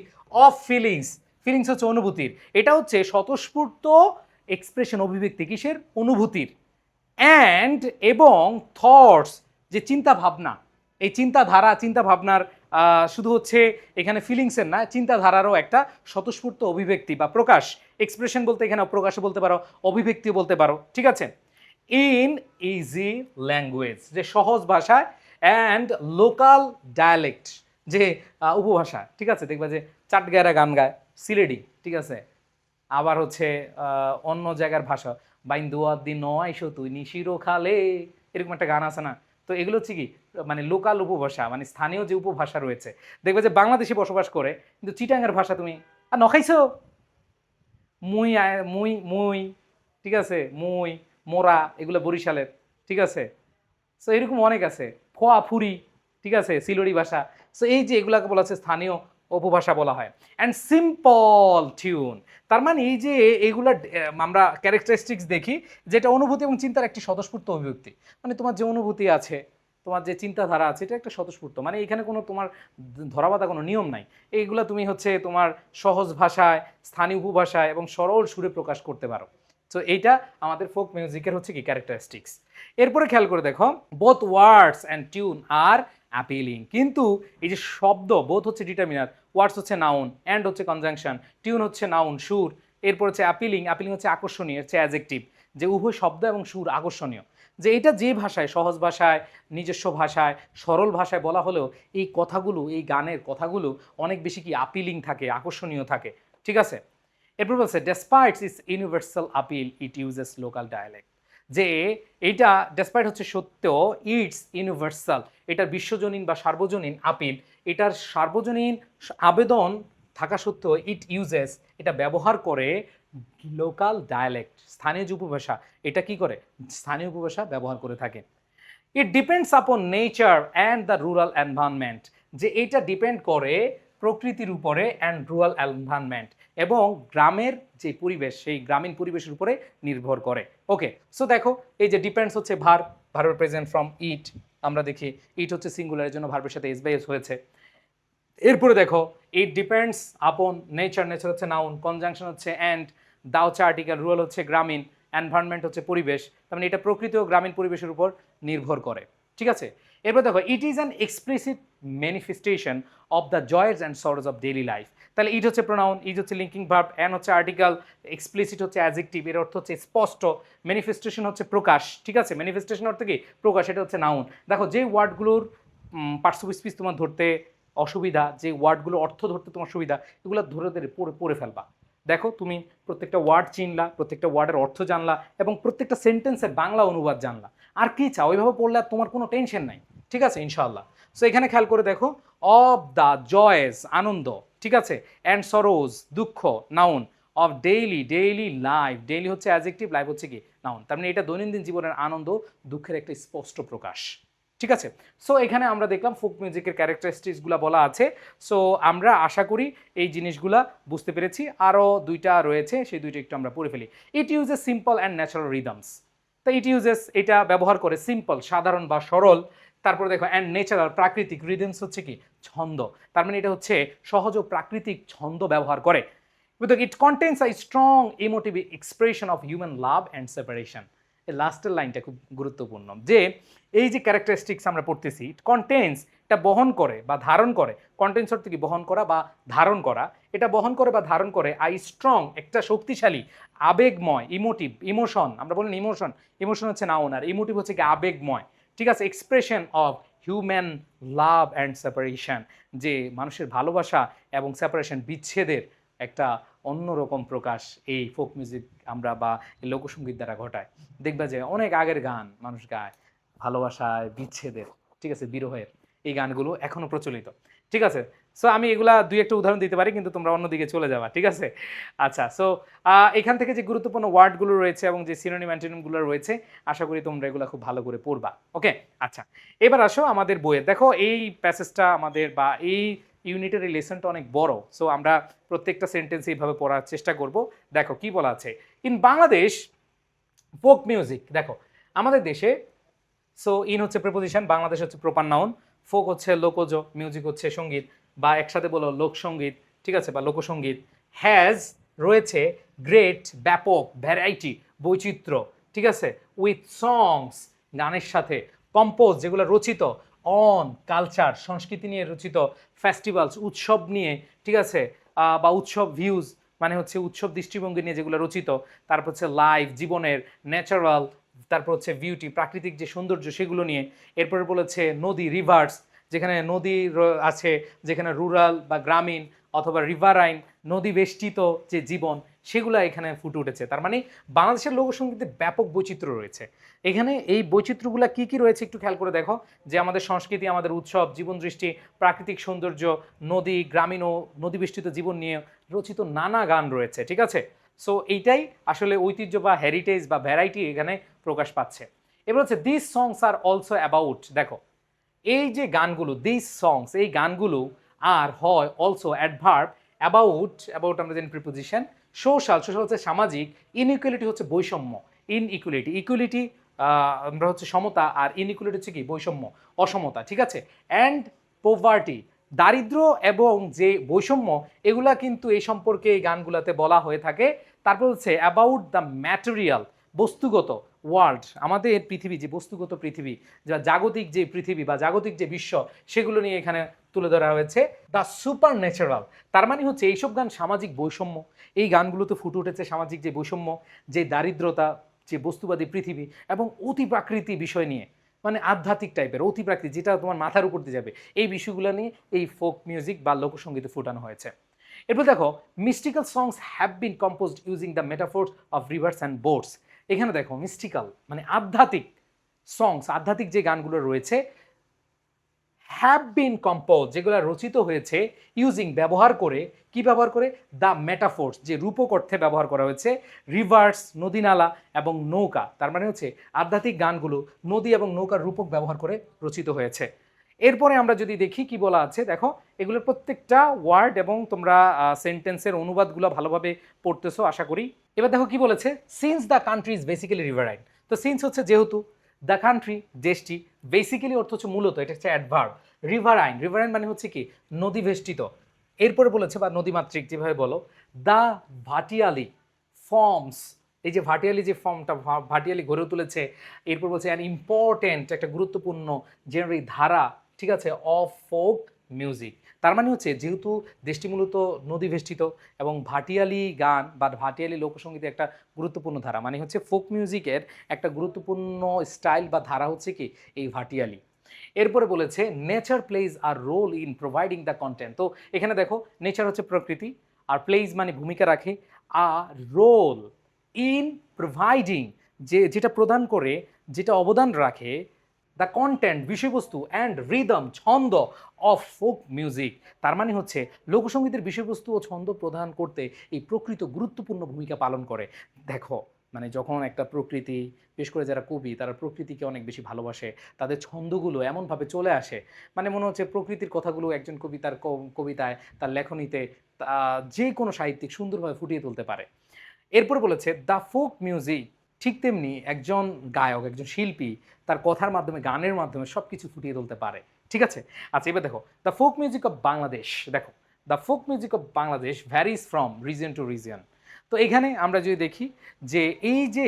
অফ ফিলিংস, ফিলিংস হচ্ছে অনুভূতির, এটা হচ্ছে স্বতঃস্ফূর্ত এক্সপ্রেশন অভিব্যক্তি কিসের, অনুভূতির, অ্যান্ড এবং থটস যে চিন্তা ভাবনা, এই চিন্তাধারা চিন্তা ভাবনার শুধু হচ্ছে এখানে ফিলিংসের না, চিন্তাধারারও একটা স্বতঃস্ফূর্ত অভিব্যক্তি বা প্রকাশ, এক্সপ্রেশন বলতে এখানে প্রকাশও বলতে পারো, অভিব্যক্তিও বলতে পারো, ঠিক আছে। ইন ইজি ল্যাঙ্গুয়েজ, যে সহজ ভাষায়, অ্যান্ড লোকাল ডায়ালেক্ট, যে উপভাষা, ঠিক আছে, দেখবা যে চাটগায়রা গান গায় সিলেটি, ঠিক আছে, আবার হচ্ছে অন্য জায়গার ভাষা, বাইন্দুয়ার দিন নয়শো তুই নিশিরো খালে, এরকম একটা গান আছে না, তো এগুলো হচ্ছে কি মানে লোকাল উপভাষা, মানে স্থানীয় যে উপভাষা রয়েছে, দেখবে যে বাংলাদেশে বসবাস করে কিন্তু চিটাঙ্গের ভাষা তুমি আর নখাইছো, মুই মুই মুই, ঠিক আছে, মুই মোরা, এগুলো বরিশালের, ঠিক আছে, সো এরকম অনেক আছে, ফোয়া ফুরি, ঠিক আছে, সিলোরি ভাষা, সো এই যে এগুলাকে বলা হচ্ছে স্থানীয় উপভাষা বলা হয়। অ্যান্ড সিম্পল টিউন, তার মানে এই যে এইগুলা আমরা ক্যারেক্টারিস্টিক্স দেখি, যেটা অনুভূতি এবং চিন্তার একটি স্বতঃস্ফূর্ত অভিব্যক্তি, মানে তোমার যে অনুভূতি আছে, তোমার যে চিন্তাধারা আছে, এটা একটা স্বতঃস্ফূর্ত, মানে এখানে কোনো তোমার ধরাবাঁধা কোনো নিয়ম নাই, এইগুলা তুমি হচ্ছে তোমার সহজ ভাষায়, স্থানীয় উপভাষায় এবং সরল সুরে প্রকাশ করতে পারো। সো এইটা আমাদের ফোক মিউজিকের হচ্ছে কি ক্যারেক্টারিস্টিক্স। এরপরে খেয়াল করে দেখো, both words and tune are appealing, কিন্তু এই যে শব্দ, বোথ হচ্ছে ডিটারমিনার, ওয়ার্ডস হচ্ছে নাউন, অ্যান্ড হচ্ছে কনজাংশন, টিউন হচ্ছে নাউন সুর, এরপর হচ্ছে অ্যাপিলিং, অ্যাপিলিং হচ্ছে আকর্ষণীয়, হচ্ছে অ্যাডজেক্টিভ, যে উভয় শব্দ এবং সুর আকর্ষণীয়, যে এটা যে ভাষায়, সহজ ভাষায়, নিজস্ব ভাষায়, সরল ভাষায় বলা হলেও এই কথাগুলো, এই গানের কথাগুলো অনেক বেশি কি আপিলিং থাকে, আকর্ষণীয় থাকে, ঠিক আছে। এরপর বলছে despites its universal appeal it uses local dialect, যে এইটা ডেসপাইট হচ্ছে সত্ত্বেও ইটস ইউনিভার্সাল, এটার বিশ্বজনীন বা সার্বজনীন আপিল, এটার সার্বজনীন আবেদন থাকা সত্ত্বেও ইট ইউজেস, এটা ব্যবহার করে লোকাল ডায়ালেক্ট, স্থানীয় যে উপভাষা, এটা কি করে, স্থানীয় উপভাষা ব্যবহার করে থাকে। It depends upon nature and the rural environment, যে এইটা ডিপেন্ড করে প্রকৃতির উপরে অ্যান্ড রুরাল এনভায়রনমেন্ট, এবং গ্রামের যে পরিবেশ, সেই গ্রামীণ পরিবেশের উপরে নির্ভর করে। ওকে, সো দেখো এই যে ডিপেন্ডস হচ্ছে ভার্ব প্রেজেন্ট ফ্রম ইট, আমরা দেখি ইট হচ্ছে সিঙ্গুলারের জন্য ভার্বের সাথে এস বাই এস হয়েছে। এরপরে দেখো it depends upon nature, nature হচ্ছে নাউন, কনজাংশন হচ্ছে অ্যান্ড, দা হচ্ছে আর্টিকেল, রুরাল হচ্ছে গ্রামীণ, এনভায়রনমেন্ট হচ্ছে পরিবেশ, তার মানে এটা প্রকৃতি ও গ্রামীণ পরিবেশের উপর নির্ভর করে, ঠিক আছে। এরপর দেখো it is an explicit manifestation of the joys and Saroj of daily life, তাহলে ইট হচ্ছে প্রোনাউন, ইজ হচ্ছে লিঙ্কিং ভার্ব, অ্যান হচ্ছে আর্টিকেল, এক্সপ্লিসিট হচ্ছে অ্যাডজেক্টিভ, এর অর্থ হচ্ছে স্পষ্ট, ম্যানিফেস্টেশন হচ্ছে প্রকাশ, ঠিক আছে, ম্যানিফেস্টেশন অর্থ কি প্রকাশ, এটা হচ্ছে নাউন। দেখো যে ওয়ার্ডগুলোর পার্টস অফ স্পিচ তোমার ধরতে অসুবিধা, যে ওয়ার্ডগুলো অর্থ ধরতে তোমার সুবিধা, এগুলো ধরে ধরে পড়ে ফেলবা, দেখো তুমি প্রত্যেকটা ওয়ার্ড চিনলা, প্রত্যেকটা ওয়ার্ডের অর্থ জানলা এবং প্রত্যেকটা সেন্টেন্সের বাংলা অনুবাদ জানলা, আর কি চাও, ওইভাবে পড়লে আর তোমার কোনো টেনশন নাই, ঠিক আছে, ইনশাআল্লাহ। সো এখানে খেয়াল করে দেখো, অফ দ্য জয়েস আনন্দ, ঠিক আছে, অ্যান্ড সরোজ দুঃখ, noun, of daily, daily life, daily হচ্ছে অ্যাডজেক্টিভ, লাইফ হচ্ছে কি নাউন, তার মানে এটা দৈনন্দিন জীবনের আনন্দ দুঃখের একটা স্পষ্ট প্রকাশ, ঠিক আছে। সো এখানে আমরা দেখলাম ফোক মিউজিকের ক্যারেক্টারিস্টিক্সগুলো বলা আছে। সো আমরা আশা করি এই জিনিসগুলা বুঝতে পেরেছি, আরও দুইটা রয়েছে, সেই দুইটা একটু আমরা পড়ে ফেলি। It uses simple and natural rhythms, তো ইট ইউজেস এটা ব্যবহার করে সিম্পল সাধারণ বা সরল, তারপরে দেখো অ্যান্ড ন্যাচারাল প্রাকৃতিক, রিদমস হচ্ছে কি ছন্দ, তার মানে এটা হচ্ছে সহজ ও প্রাকৃতিক ছন্দ ব্যবহার করে। It contains a strong emotive expression of human love and separation, এই লাস্টের লাইনটা খুব গুরুত্বপূর্ণ, যে এই যে ক্যারেক্টারিস্টিক্স আমরা পড়তেছি, ইট কন্টেন্স, এটা বহন করে বা ধারণ করে, কন্টেন্স অর্থ কি বহন করা বা ধারণ করা, এটা বহন করে বা ধারণ করে আই স্ট্রং, একটা শক্তিশালী আবেগময়, ইমোটিভ, ইমোশন, আমরা বলেন ইমোশন, ইমোশন হচ্ছে নাউন আর ইমোটিভ হচ্ছে কি আবেগময়, ঠিক আছে, expression of human love and separation, যে মানুষের ভালোবাসা এবং সেপারেশন, বিচ্ছেদের একটা অন্যরকম প্রকাশ এই ফোক মিউজিক আমরা বা এই লোকসঙ্গীত দ্বারা ঘটায়। দেখবা যে অনেক আগের গান মানুষ গায়, ভালোবাসায়, বিচ্ছেদের, ঠিক আছে, বিরহের, এই গানগুলো এখনো প্রচলিত। ঠিক আছে, সো আমি এগুলা দুই একটা উদাহরণ দিতে পারি, কিন্তু তোমরা অন্যদিকে চলে যাবা, ঠিক আছে। আচ্ছা, সো এখান থেকে যে গুরুত্বপূর্ণ ওয়ার্ডগুলো রয়েছে এবং যে সিনোনিম অ্যান্টোনিমগুলো রয়েছে, আশা করি তোমরা এগুলো খুব ভালো করে পড়বা। ওকে, আচ্ছা, এবার আসো আমাদের বইয়ে। দেখো এই প্যাসেজটা আমাদের বা এই ইউনিটের এই লেসনটা অনেক বড়, সো আমরা প্রত্যেকটা সেন্টেন্স এইভাবে পড়ার চেষ্টা করব। দেখো কি বলা আছে, ইন বাংলাদেশ ফোক মিউজিক। দেখো আমাদের দেশে, সো ইন হচ্ছে প্রিপোজিশন, বাংলাদেশ হচ্ছে প্রপার নাউন, ফোক হচ্ছে লোকজ, মিউজিক হচ্ছে সঙ্গীত, বা একসাথে বলো লোকসঙ্গীত, ঠিক আছে, বা লোকসঙ্গীত। হ্যাজ রয়েছে, গ্রেট ব্যাপক, ভ্যারাইটি বৈচিত্র্য, ঠিক আছে, উইথ সংস গানের সাথে, কম্পোজ যেগুলো রচিত, অন কালচার সংস্কৃতি নিয়ে রচিত, ফেস্টিভ্যালস উৎসব নিয়ে, ঠিক আছে, বা উৎসব ভিউজ মানে হচ্ছে উৎসব দৃষ্টিভঙ্গি নিয়ে যেগুলো রচিত, তারপর হচ্ছে লাইফ জীবনের, ন্যাচারাল, তারপর হচ্ছে বিউটি প্রাকৃতিক যে সৌন্দর্য সেগুলো নিয়ে। এরপরে বলেছে নদী রিভার্স, যেখানে নদী আছে, যেখানে রুরাল বা গ্রামীণ অথবা রিভারাইন নদী বেষ্টিত যে জীবন, সেগুলো এখানে ফুটে উঠেছে। তার মানে বাংলাদেশের লোকসঙ্গীতে ব্যাপক বৈচিত্র্য রয়েছে। এখানে এই বৈচিত্র্যগুলো কি কি রয়েছে একটু খেয়াল করে দেখো, যে আমাদের সংস্কৃতি, আমাদের উৎসব, জীবন দৃষ্টি, প্রাকৃতিক সৌন্দর্য, নদী, গ্রামীণ ও নদী বেষ্টিত জীবন নিয়ে রচিত নানা গান রয়েছে, ঠিক আছে। সো এইটাই আসলে ঐতিহ্য বা হেরিটেজ বা ভ্যারাইটি এখানে প্রকাশ পাচ্ছে। এবার হচ্ছে this songs are also about. দেখো এই যে গানগুলো, দিস সংস, এই গানগুলো আর হয় অলসো অ্যাডভার্ব, অ্যাবাউট, অ্যাবাউট আমরা জানি প্রিপোজিশন, সোশ্যাল, সোশ্যাল হচ্ছে সামাজিক, ইনইকুয়ালিটি হচ্ছে বৈষম্য, ইনইকুয়ালিটি, ইকুয়ালিটি আমরা হচ্ছে সমতা, আর ইনইকুয়ালিটি হচ্ছে কি বৈষম্য, অসমতা, ঠিক আছে, অ্যান্ড পোভার্টি দারিদ্র্য এবং যে বৈষম্য, এগুলা কিন্তু এই সম্পর্কে এই গানগুলাতে বলা হয়ে থাকে। তারপর হচ্ছে অ্যাবাউট দ্য ম্যাটেরিয়াল, বস্তুগত ওয়ার্ল্ড, আমাদের পৃথিবী, যে বস্তুগত পৃথিবী, যা জাগতিক যে পৃথিবী বা জাগতিক যে বিশ্ব, সেগুলো নিয়ে এখানে তুলে ধরা হয়েছে। দ্য সুপার ন্যাচারাল, তার মানে হচ্ছে এইসব গান সামাজিক বৈষম্য, এই গানগুলোতে ফুটে উঠেছে সামাজিক যে বৈষম্য, যে দারিদ্রতা, যে বস্তুবাদী পৃথিবী এবং অতি প্রাকৃতিক বিষয় নিয়ে, মানে আধ্যাত্মিক টাইপের অতি প্রাকৃতিক, যেটা তোমার মাথার উপর দিয়ে যাবে, এই বিষয়গুলো নিয়ে এই ফোক মিউজিক বা লোকসঙ্গীতে ফুটানো হয়েছে। এরপর দেখো mystical songs have been composed using the metaphors of rivers and boats. এখানে দেখো মিস্টিক্যাল মানে আধ্যাত্মিক সংস, আধ্যাত্মিক যে গানগুলো রয়েছে, হ্যাভ বিন কম্পোজ যেগুলো রচিত হয়েছে, ইউজিং ব্যবহার করে, কি ব্যবহার করে, দ্য মেটাফোর্স যে রূপক অর্থে ব্যবহার করা হয়েছে, রিভার্স নদীনালা এবং নৌকা, তার মানে হচ্ছে আধ্যাত্মিক গানগুলো নদী এবং নৌকার রূপক ব্যবহার করে রচিত হয়েছে। এরপরে আমরা যদি দেখি কি বলা আছে, দেখো এগুলোর প্রত্যেকটা ওয়ার্ড এবং তোমরা সেন্টেন্সের অনুবাদগুলো ভালোভাবে পড়তেছো আশা করি। এবার দেখো কি বলেছে, since the country is basically riverine. তো সিন্স হচ্ছে যেহেতু, দ্য কান্ট্রি দেশটি, বেসিক্যালি অর্থ হচ্ছে মূলত, এটা হচ্ছে অ্যাডভার্ব, রিভারাইন, রিভারাইন মানে হচ্ছে কি নদী বেষ্টিত। এরপরে বলেছে বা নদীমাতৃক যেভাবে বলো, দ্য ভাটিয়ালি ফর্মস, এই যে ভাটিয়ালি যে ফর্মটা ভাটিয়ালি গড়ে তুলেছে। এরপর বলছে অ্যান ইম্পর্টেন্ট একটা গুরুত্বপূর্ণ জেনারি ধারা, ঠিক আছে, অফ ফোক মিউজিক। তার মানে হচ্ছে যেহেতু দেশটি মূলত নদী বেষ্টিত এবং ভাটিয়ালি গান বা ভাটিয়ালি লোকসঙ্গীতের একটা গুরুত্বপূর্ণ ধারা, মানে হচ্ছে ফোক মিউজিকের একটা গুরুত্বপূর্ণ স্টাইল বা ধারা হচ্ছে কি এই ভাটিয়ালি। এরপরে বলেছে nature plays a role in providing the content. তো এখানে দেখো নেচার হচ্ছে প্রকৃতি, আর প্লেজ মানে ভূমিকা রাখে, আর রোল ইন প্রোভাইডিং যেটা প্রদান করে, যেটা অবদান রাখে, দ্য কন্টেন্ট বিষয়বস্তু, অ্যান্ড রিদম ছন্দ অফ ফোক মিউজিক। তার মানে হচ্ছে লোকসঙ্গীতের বিষয়বস্তু ও ছন্দ প্রদান করতে এই প্রকৃত গুরুত্বপূর্ণ ভূমিকা পালন করে। দেখো মানে যখন একটা প্রকৃতি, বিশেষ করে যারা কবি তারা প্রকৃতিকে অনেক বেশি ভালোবাসে, তাদের ছন্দগুলো এমনভাবে চলে আসে, মানে মনে হচ্ছে প্রকৃতির কথাগুলো একজন কবি তার কবিতায়, তার লেখনীতে, যে কোনো সাহিত্যিক সুন্দরভাবে ফুটিয়ে তুলতে পারে। এরপর বলেছে দ্য ফোক মিউজিক, ঠিক তেমনি একজন গায়ক, একজন শিল্পী তার কথার মাধ্যমে, গানের মাধ্যমে সব কিছু ফুটিয়ে তুলতে পারে, ঠিক আছে। আচ্ছা এবার দেখো the folk music of Bangladesh. দেখো the folk music of Bangladesh varies from region to region. তো এখানে আমরা যদি দেখি যে এই যে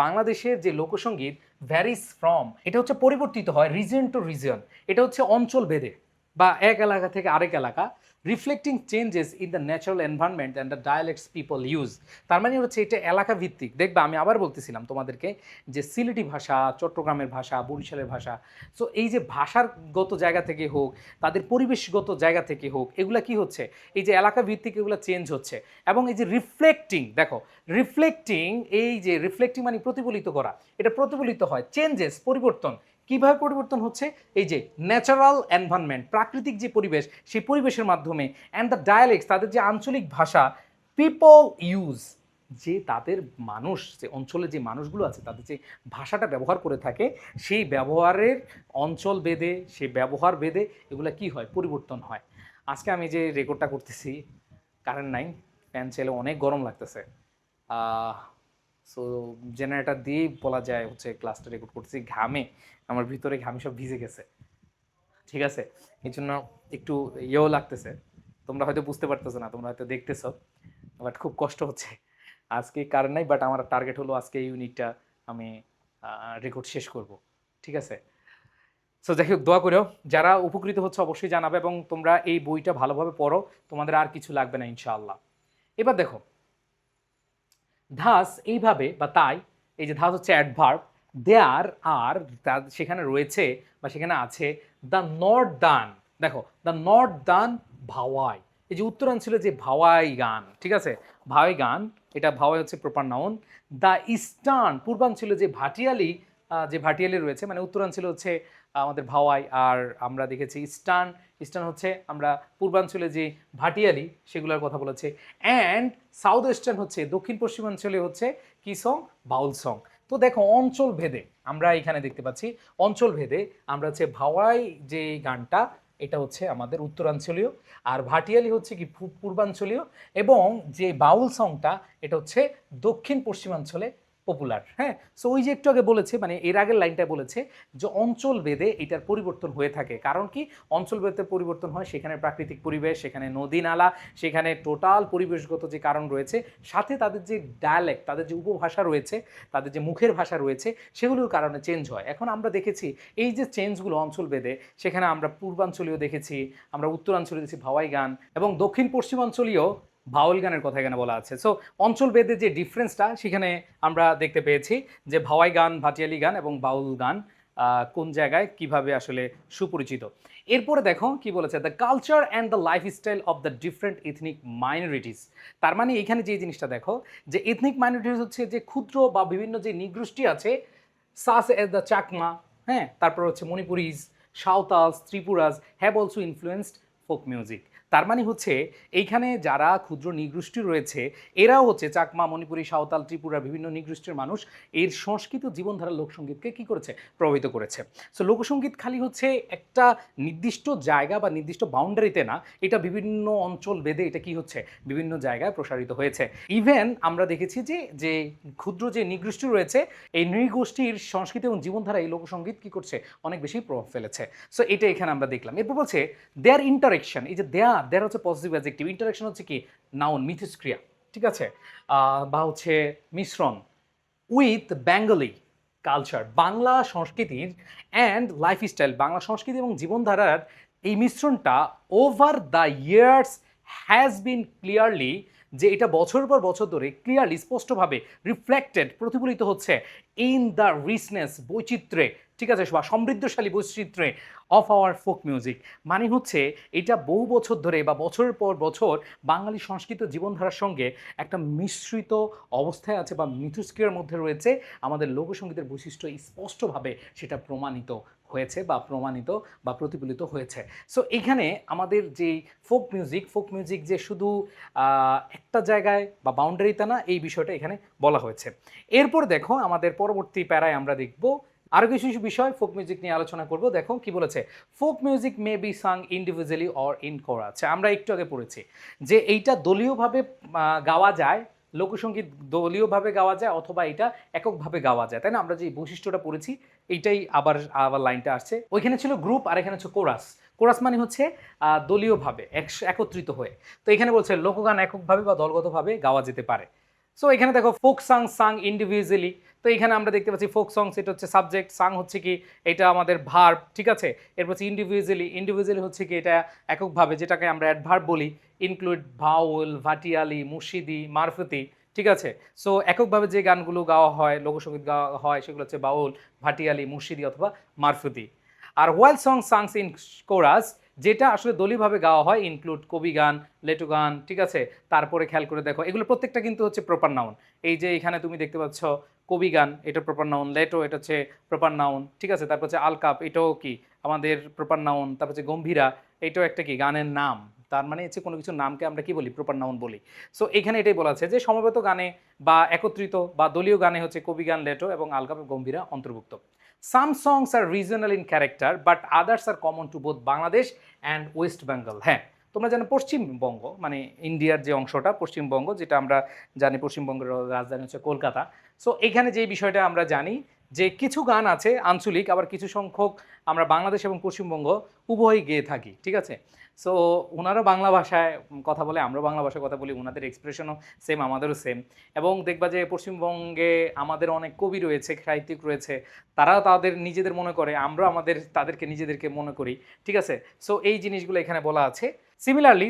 বাংলাদেশের যে লোকসঙ্গীত ভ্যারিজ ফ্রম, এটা হচ্ছে পরিবর্তিত হয় রিজন টু রিজন, এটা হচ্ছে অঞ্চল ভেদে বা এক এলাকা থেকে আরেক এলাকা, reflecting changes in the natural environment and the ডায়ালেক্টস people use. তার মানে হচ্ছে এটা এলাকা ভিত্তিক। দেখবা আমি আবার বলতেছিলাম তোমাদেরকে যে সিলেটি ভাষা, চট্টগ্রামের ভাষা, বরিশালের ভাষা, সো এই যে ভাষারগত জায়গা থেকে হোক, তাদের পরিবেশগত জায়গা থেকে হোক, এগুলা কি হচ্ছে, এই যে এলাকা ভিত্তিক এগুলো চেঞ্জ হচ্ছে। এবং এই যে রিফ্লেক্টিং, দেখো রিফ্লেক্টিং, এই যে রিফ্লেক্টিং মানে প্রতিফলিত করা, এটা প্রতিফলিত হয়, চেঞ্জেস পরিবর্তন। কিভাবে পরিবর্তন হচ্ছে, এই যে ন্যাচারাল এনভায়রনমেন্ট, প্রাকৃতিক যে পরিবেশ, সেই পরিবেশের মাধ্যমে, অ্যান্ড দ্য ডায়ালেক্টস, তাদের যে আঞ্চলিক ভাষা, পিপল ইউজ, যে তাদের মানুষ, যে অঞ্চলে যে মানুষগুলো আছে তাদের যে ভাষাটা ব্যবহার করে থাকে, সেই ব্যবহারের অঞ্চল ভেদে, সেই ব্যবহার ভেদে এগুলো কি হয়, পরিবর্তন হয়। আজকে আমি যে রেকর্ডটা করতেছি, কারেন্ট নাই, ফ্যান ছেলে অনেক গরম লাগতেছে, সো জেনারেটর দিয়েই বলা যায় হচ্ছে ক্লাসটা রেকর্ড করতেছি, ঘামে আমার ভিতরে ঘামে সব ভিজে গেছে, ঠিক আছে, এই জন্য একটু ইয়েও লাগতেছে, তোমরা হয়তো বুঝতে পারতেছো না, তোমরা হয়তো দেখতেছো, বাট খুব কষ্ট হচ্ছে। আজকে কারেন্ট নাই, বাট আমার টার্গেট হলো আজকে এই ইউনিটটা আমি রেকর্ড শেষ করব, ঠিক আছে। সো যাই হোক, দোয়া করেও যারা উপকৃত হচ্ছে অবশ্যই জানাবে, এবং তোমরা এই বইটা ভালোভাবে পড়ো, তোমাদের আর কিছু লাগবে না ইনশাআল্লাহ। এবার দেখো, ধাস এইভাবে বা তাই, এই যে ধাস হচ্ছে অ্যাডভার্ব, দেয়ার আর, সেখানে রয়েছে বা সেখানে আছে দ্য নর্থ দান, দেখো দ্য নর্থ দান ভাওয়াই, এই যে উত্তরাঞ্চলে যে ভাওয়াই গান, ঠিক আছে, ভাওয়াই গান, এটা ভাওয়াই হচ্ছে প্রপার নাউন। দ্য ইস্টার্ন, পূর্বাঞ্চলে যে ভাটিয়ালি, যে ভাটিয়ালি রয়েছে, মানে উত্তরাঞ্চলে হচ্ছে আমাদের ভাওয়াই, আর আমরা দেখেছি ইস্টার্ন, ইস্টার্ন হচ্ছে আমরা পূর্বাঞ্চলে যে ভাটিয়ালি সেগুলোর কথা বলেছে। অ্যান্ড সাউথ ওয়েস্টার্ন হচ্ছে দক্ষিণ পশ্চিমাঞ্চলে হচ্ছে কি সং, বাউল সং। তো দেখো অঞ্চল ভেদে আমরা এখানে দেখতে পাচ্ছি, অঞ্চল ভেদে আমরা হচ্ছে ভাওয়াই যে গানটা, এটা হচ্ছে আমাদের উত্তরাঞ্চলীয়, আর ভাটিয়ালি হচ্ছে কি পূর্বাঞ্চলীয়, এবং যে বাউল সংটা এটা হচ্ছে দক্ষিণ পশ্চিমাঞ্চলে পপুলার। হ্যাঁ, সো ওই যে একটু আগে বলেছে, মানে এর আগের লাইনটা বলেছে যে অঞ্চল ভেদে এটার পরিবর্তন হয়ে থাকে। কারণ কি, অঞ্চল ভেদে পরিবর্তন হয়, সেখানে প্রাকৃতিক পরিবেশ, সেখানে নদী নালা, সেখানে টোটাল পরিবেশগত যে কারণ রয়েছে, সাথে তাদের যে ডায়ালেক্ট, তাদের যে উপভাষা রয়েছে, তাদের যে মুখের ভাষা রয়েছে, সেগুলোর কারণে চেঞ্জ হয়। এখন আমরা দেখেছি এই যে চেঞ্জগুলো অঞ্চল ভেদে, সেখানে আমরা পূর্বাঞ্চলীয় দেখেছি, আমরা উত্তরাঞ্চলীয় দেখেছি ভাওয়াই গান, এবং দক্ষিণ পশ্চিমাঞ্চলীয় ভাওয়াল গানের কথা এখানে বলা আছে। সো অঞ্চল ভেদে যে ডিফারেন্সটা সেখানে আমরা দেখতে পেয়েছি, যে ভাওয়াই গান, ভাটিয়ালি গান এবং বাউল গান কোন জায়গায় কিভাবে আসলে সুপরিচিত। এরপরে দেখো কি বলেছে, the culture and the lifestyle of the different ethnic minorities. তার মানে এখানে যে জিনিসটা দেখো, যে এথনিক মাইনরিটিস হচ্ছে যে ক্ষুদ্র বা বিভিন্ন যে নৃগোষ্ঠী আছে, সাস এজ দ্য চাকমা, হ্যাঁ, তারপর হচ্ছে Manipuris, Santals, Tripuras have also influenced folk music. তার মানে হচ্ছে এইখানে যারা ক্ষুদ্র নৃগোষ্ঠী রয়েছে, এরাও হচ্ছে চাকমা, মণিপুরী, সাঁওতাল, ত্রিপুরা, বিভিন্ন নৃগোষ্ঠীর মানুষ, এর সংস্কৃত জীবনধারা লোকসঙ্গীতকে কী করেছে, প্রভাবিত করেছে। সো লোকসঙ্গীত খালি হচ্ছে একটা নির্দিষ্ট জায়গা বা নির্দিষ্ট বাউন্ডারিতে না, এটা বিভিন্ন অঞ্চল ভেদে এটা কি হচ্ছে, বিভিন্ন জায়গায় প্রসারিত হয়েছে। ইভেন আমরা দেখেছি যে যে ক্ষুদ্র যে নৃগোষ্ঠী রয়েছে, এই নৃগোষ্ঠীর সংস্কৃতি এবং জীবনধারা এই লোকসঙ্গীত কী করছে, অনেক বেশি প্রভাব ফেলেছে। সো এটা এখানে আমরা দেখলাম। এরপর বলছে দেয়ার ইন্টারেকশন, এই যে দেয়ার হচ্ছে পজিটিভ অ্যাডজেক্টিভ, ইন্টারেকশন হচ্ছে কি নাউন, মিথস্ক্রিয়া, ঠিক আছে, বা হচ্ছে মিশ্রণ, উইথ বেঙ্গলি কালচার, বাংলা সংস্কৃতির, অ্যান্ড লাইফস্টাইল, বাংলা সংস্কৃতি এবং জীবনধারার এই মিশ্রণটা over the years has been clearly, যে এটা বছরের পর বছর ধরে ক্লিয়ারলি, স্পষ্টভাবে রিফ্লেক্টেড, প্রতিফলিত হচ্ছে ইন দ্য রিচনেস, বৈচিত্র্যে, ঠিক আছে, বা সমৃদ্ধশালী বৈচিত্র্যে অফ আওয়ার ফোক মিউজিক। মানে হচ্ছে এটা বহু বছর ধরে বা বছরের পর বছর বাঙালি সংস্কৃত জীবনধারার সঙ্গে একটা মিশ্রিত অবস্থায় আছে, বা মিথস্ক্রিয়ার মধ্যে রয়েছে আমাদের লোকসঙ্গীতের বৈশিষ্ট্য, স্পষ্টভাবে সেটা প্রমাণিত হয়েছে বা প্রমাণিত বা প্রতিফলিত হয়েছে। সো এইখানে আমাদের যে ফোক মিউজিক যে শুধু একটা জায়গায় বা বাউন্ডারিতে না, এই বিষয়টা এখানে বলা হয়েছে। এরপর দেখো আমাদের পরবর্তী প্যারায় আমরা দেখব আরও কিছু বিষয় ফোক মিউজিক নিয়ে আলোচনা করব। দেখো কি বলেছে, folk music may be sung individually or in chorus. আমরা একটু আগে পড়েছি যে এইটা দলীয়ভাবে গাওয়া যায়, লোকসঙ্গীত দলীয়ভাবে গাওয়া যায় অথবা এটা এককভাবে গাওয়া যায়, তাই না? আমরা যে বৈশিষ্ট্যটা পড়েছি এইটাই আবার লাইনটা আসছে, ওইখানে ছিল গ্রুপ আর এখানে হচ্ছে কোরাস। কোরাস মানে হচ্ছে দলীয়ভাবে একত্রিত হয়ে। তো এখানে বলছে লোকগান এককভাবে বা দলগতভাবে গাওয়া যেতে পারে। সো এখানে দেখো ফোক সাং ইন্ডিভিজুয়ালি, তো এখানে আমরা দেখতে পাচ্ছি ফোক সংস, এটা হচ্ছে সাবজেক্ট, সাং হচ্ছে কি এটা আমাদের ভার্ব, ঠিক আছে। এরপর হচ্ছে ইন্ডিভিজুয়ালি হচ্ছে কি এটা এককভাবে, যেটাকে আমরা অ্যাডভার্ব বলি। ইনক্লুড বাউল, ভাটিয়ালি, মুর্শিদি, মারফতি, ঠিক আছে। সো এককভাবে যে গানগুলো গাওয়া হয়, লোকসঙ্গীত গাওয়া হয়, সেগুলো হচ্ছে বাউল, ভাটিয়ালি, মুর্শিদি অথবা মারফতি। আর হোয়াইল সং সাংস ইন কোরাস, যেটা আসলে দলীয়ভাবে গাওয়া হয়, ইনক্লুড কবি গান, লেটু গান, ঠিক আছে। তারপরে খেয়াল করে দেখো এগুলো প্রত্যেকটা কিন্তু হচ্ছে প্রপার নাউন। এই যে এখানে তুমি দেখতে পাচ্ছ কবি গান, এটা প্রপার নাউন, লেটো এটা হচ্ছে প্রপার নাউন, ঠিক আছে। তারপর হচ্ছে আলকাপ, এটাও কি আমাদের প্রপার নাউন। তারপর হচ্ছে গম্ভীরা, এটাও একটা কি গানের নাম, তার মানে হচ্ছে কোনো কিছু নামকে আমরা কি বলি, প্রপার নাউন বলি। সো এখানে এটাই বলা আছে যে সমবেত গানে বা একত্রিত বা দলীয় গানে হচ্ছে কবি গান, লেটো এবং আলকাপ গম্ভীরা অন্তর্ভুক্ত। Some songs are regional in character but others are common to both Bangladesh and West Bengal. হ্যাঁ, তোমরা জানো পশ্চিমবঙ্গ মানে ইন্ডিয়ার যে অংশটা পশ্চিমবঙ্গ, যেটা আমরা জানি পশ্চিমবঙ্গের রাজধানী হচ্ছে কলকাতা। সো এখানে যে বিষয়টা আমরা জানি যে কিছু গান আছে আঞ্চলিক, আবার কিছু সংখ্যক আমরা বাংলাদেশ এবং পশ্চিমবঙ্গ উভয়ই গেয়ে থাকি, ঠিক আছে। সো ওনারা বাংলা ভাষায় কথা বলে, আমরা বাংলা ভাষায় কথা বলি, ওনাদের এক্সপ্রেশনও সেম, আমাদেরও সেম। এবং দেখবা যে পশ্চিমবঙ্গে আমাদের অনেক কবি রয়েছে, সাহিত্যিক রয়েছে, তারাও তাদের নিজেদের মনে করে, আমরা তাদেরকে নিজেদেরকে মনে করি, ঠিক আছে। সো এই জিনিসগুলো এখানে বলা আছে। সিমিলারলি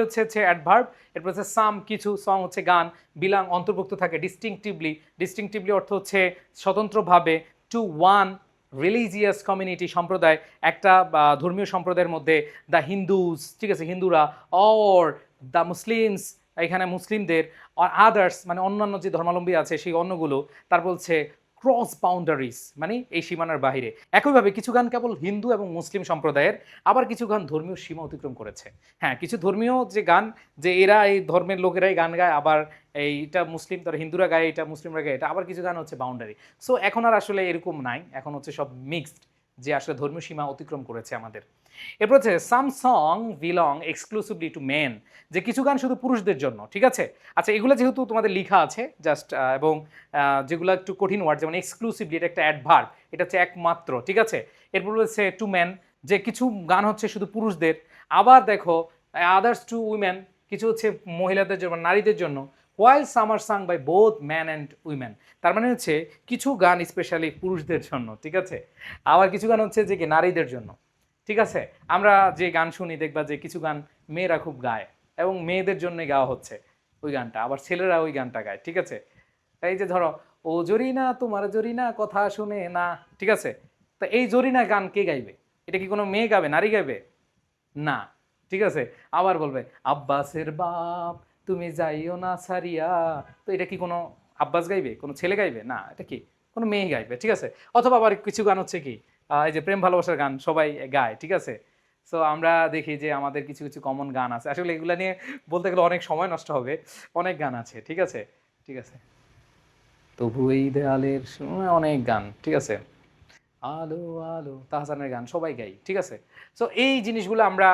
হচ্ছে অ্যাডভার্ব, এরপর হচ্ছে সাম কিছু, সং হচ্ছে গান, বিলং অন্তর্ভুক্ত থাকে, ডিস্টিংটিভলি অর্থ হচ্ছে স্বতন্ত্রভাবে, টু ওয়ান রিলিজিয়াস কমিউনিটি সম্প্রদায়, একটা ধর্মীয় সম্প্রদায়ের মধ্যে, দ্য হিন্দুস, ঠিক আছে হিন্দুরা, অর দ্য মুসলিমস এখানে মুসলিমদের, আর আদার্স মানে অন্যান্য যে ধর্মাবলম্বী আছে সেই অন্যগুলো। তারপর হচ্ছে ক্রস বাউন্ডারিজ মানে এই সীমানার বাহিরে। একইভাবে কিছু গান কেবল হিন্দু এবং মুসলিম সম্প্রদায়ের, আবার কিছু গান ধর্মীয় সীমা অতিক্রম করেছে। হ্যাঁ, কিছু ধর্মীয় যে গান, যে এরা এই ধর্মের লোকেরাই গান গায়, আবার এইটা মুসলিম তারা হিন্দুরা গায়, এটা মুসলিমরা গায় এটা, আবার কিছু গান হচ্ছে বাউন্ডারি। সো এখন আর আসলে এরকম নাই, এখন হচ্ছে সব মিক্সড, যে আসলে ধর্মীয় সীমা অতিক্রম করেছে আমাদের। এরপর হচ্ছে some song belong exclusively to men, যে কিছু গান শুধু পুরুষদের জন্য, ঠিক আছে। আচ্ছা, এগুলো যেহেতু তোমাদের লেখা আছে জাস্ট, এবং যেগুলো একটু কঠিন ওয়ার্ড, যেমন এক্সক্লুসিভলি এটা একটা অ্যাডভার্ব, এটা হচ্ছে একমাত্র, ঠিক আছে। এরপর হচ্ছে টু মেন, যে কিছু গান হচ্ছে শুধু পুরুষদের। আবার দেখো আদার্স টু উইমেন, কিছু হচ্ছে মহিলাদের জন্য, নারীদের জন্য। While some are sung by both man and women, তার মানে হচ্ছে কিছু গান স্পেশালি পুরুষদের জন্য, ঠিক আছে। আবার কিছু গান হচ্ছে যে কি নারীদের জন্য, ঠিক আছে। আমরা যে গান শুনি দেখবা যে কিছু গান মেয়েরা খুব গায় এবং মেয়েদের জন্যই গাওয়া হচ্ছে ওই গানটা, আবার ছেলেরা ওই গানটা গায়, ঠিক আছে। এই যে ধরো, ও জরিনা তোমার জরিনা কথা শুনে না, ঠিক আছে। তা এই জরিনা গান কে গাইবে? এটা কি কোনো মেয়ে গাবে, নারী গাইবে? না, ঠিক আছে। আবার বলবে আব্বাসের বাপ তুমি যাইও না সারিয়া, তো এটা কি কোনো আব্বাস গাইবে, কোনো ছেলে গাইবে? না, এটা কি কোনো মেয়ে গাইবে, ঠিক আছে। অথবা আবার কিছু গান হচ্ছে কি এই যে প্রেম ভালোবাসার গান সবাই গায়, ঠিক আছে। সো আমরা দেখি যে আমাদের কিছু কিছু কমন গান আছে, আসলে এগুলা নিয়ে বলতে গেলে অনেক সময় নষ্ট হবে, অনেক গান আছে, ঠিক আছে। ঠিক আছে, তবু এই দেয়ালের অনেক গান, ঠিক আছে। আলো আলো তাহসানের গান সবাই গাই, ঠিক আছে। সো এই জিনিসগুলো আমরা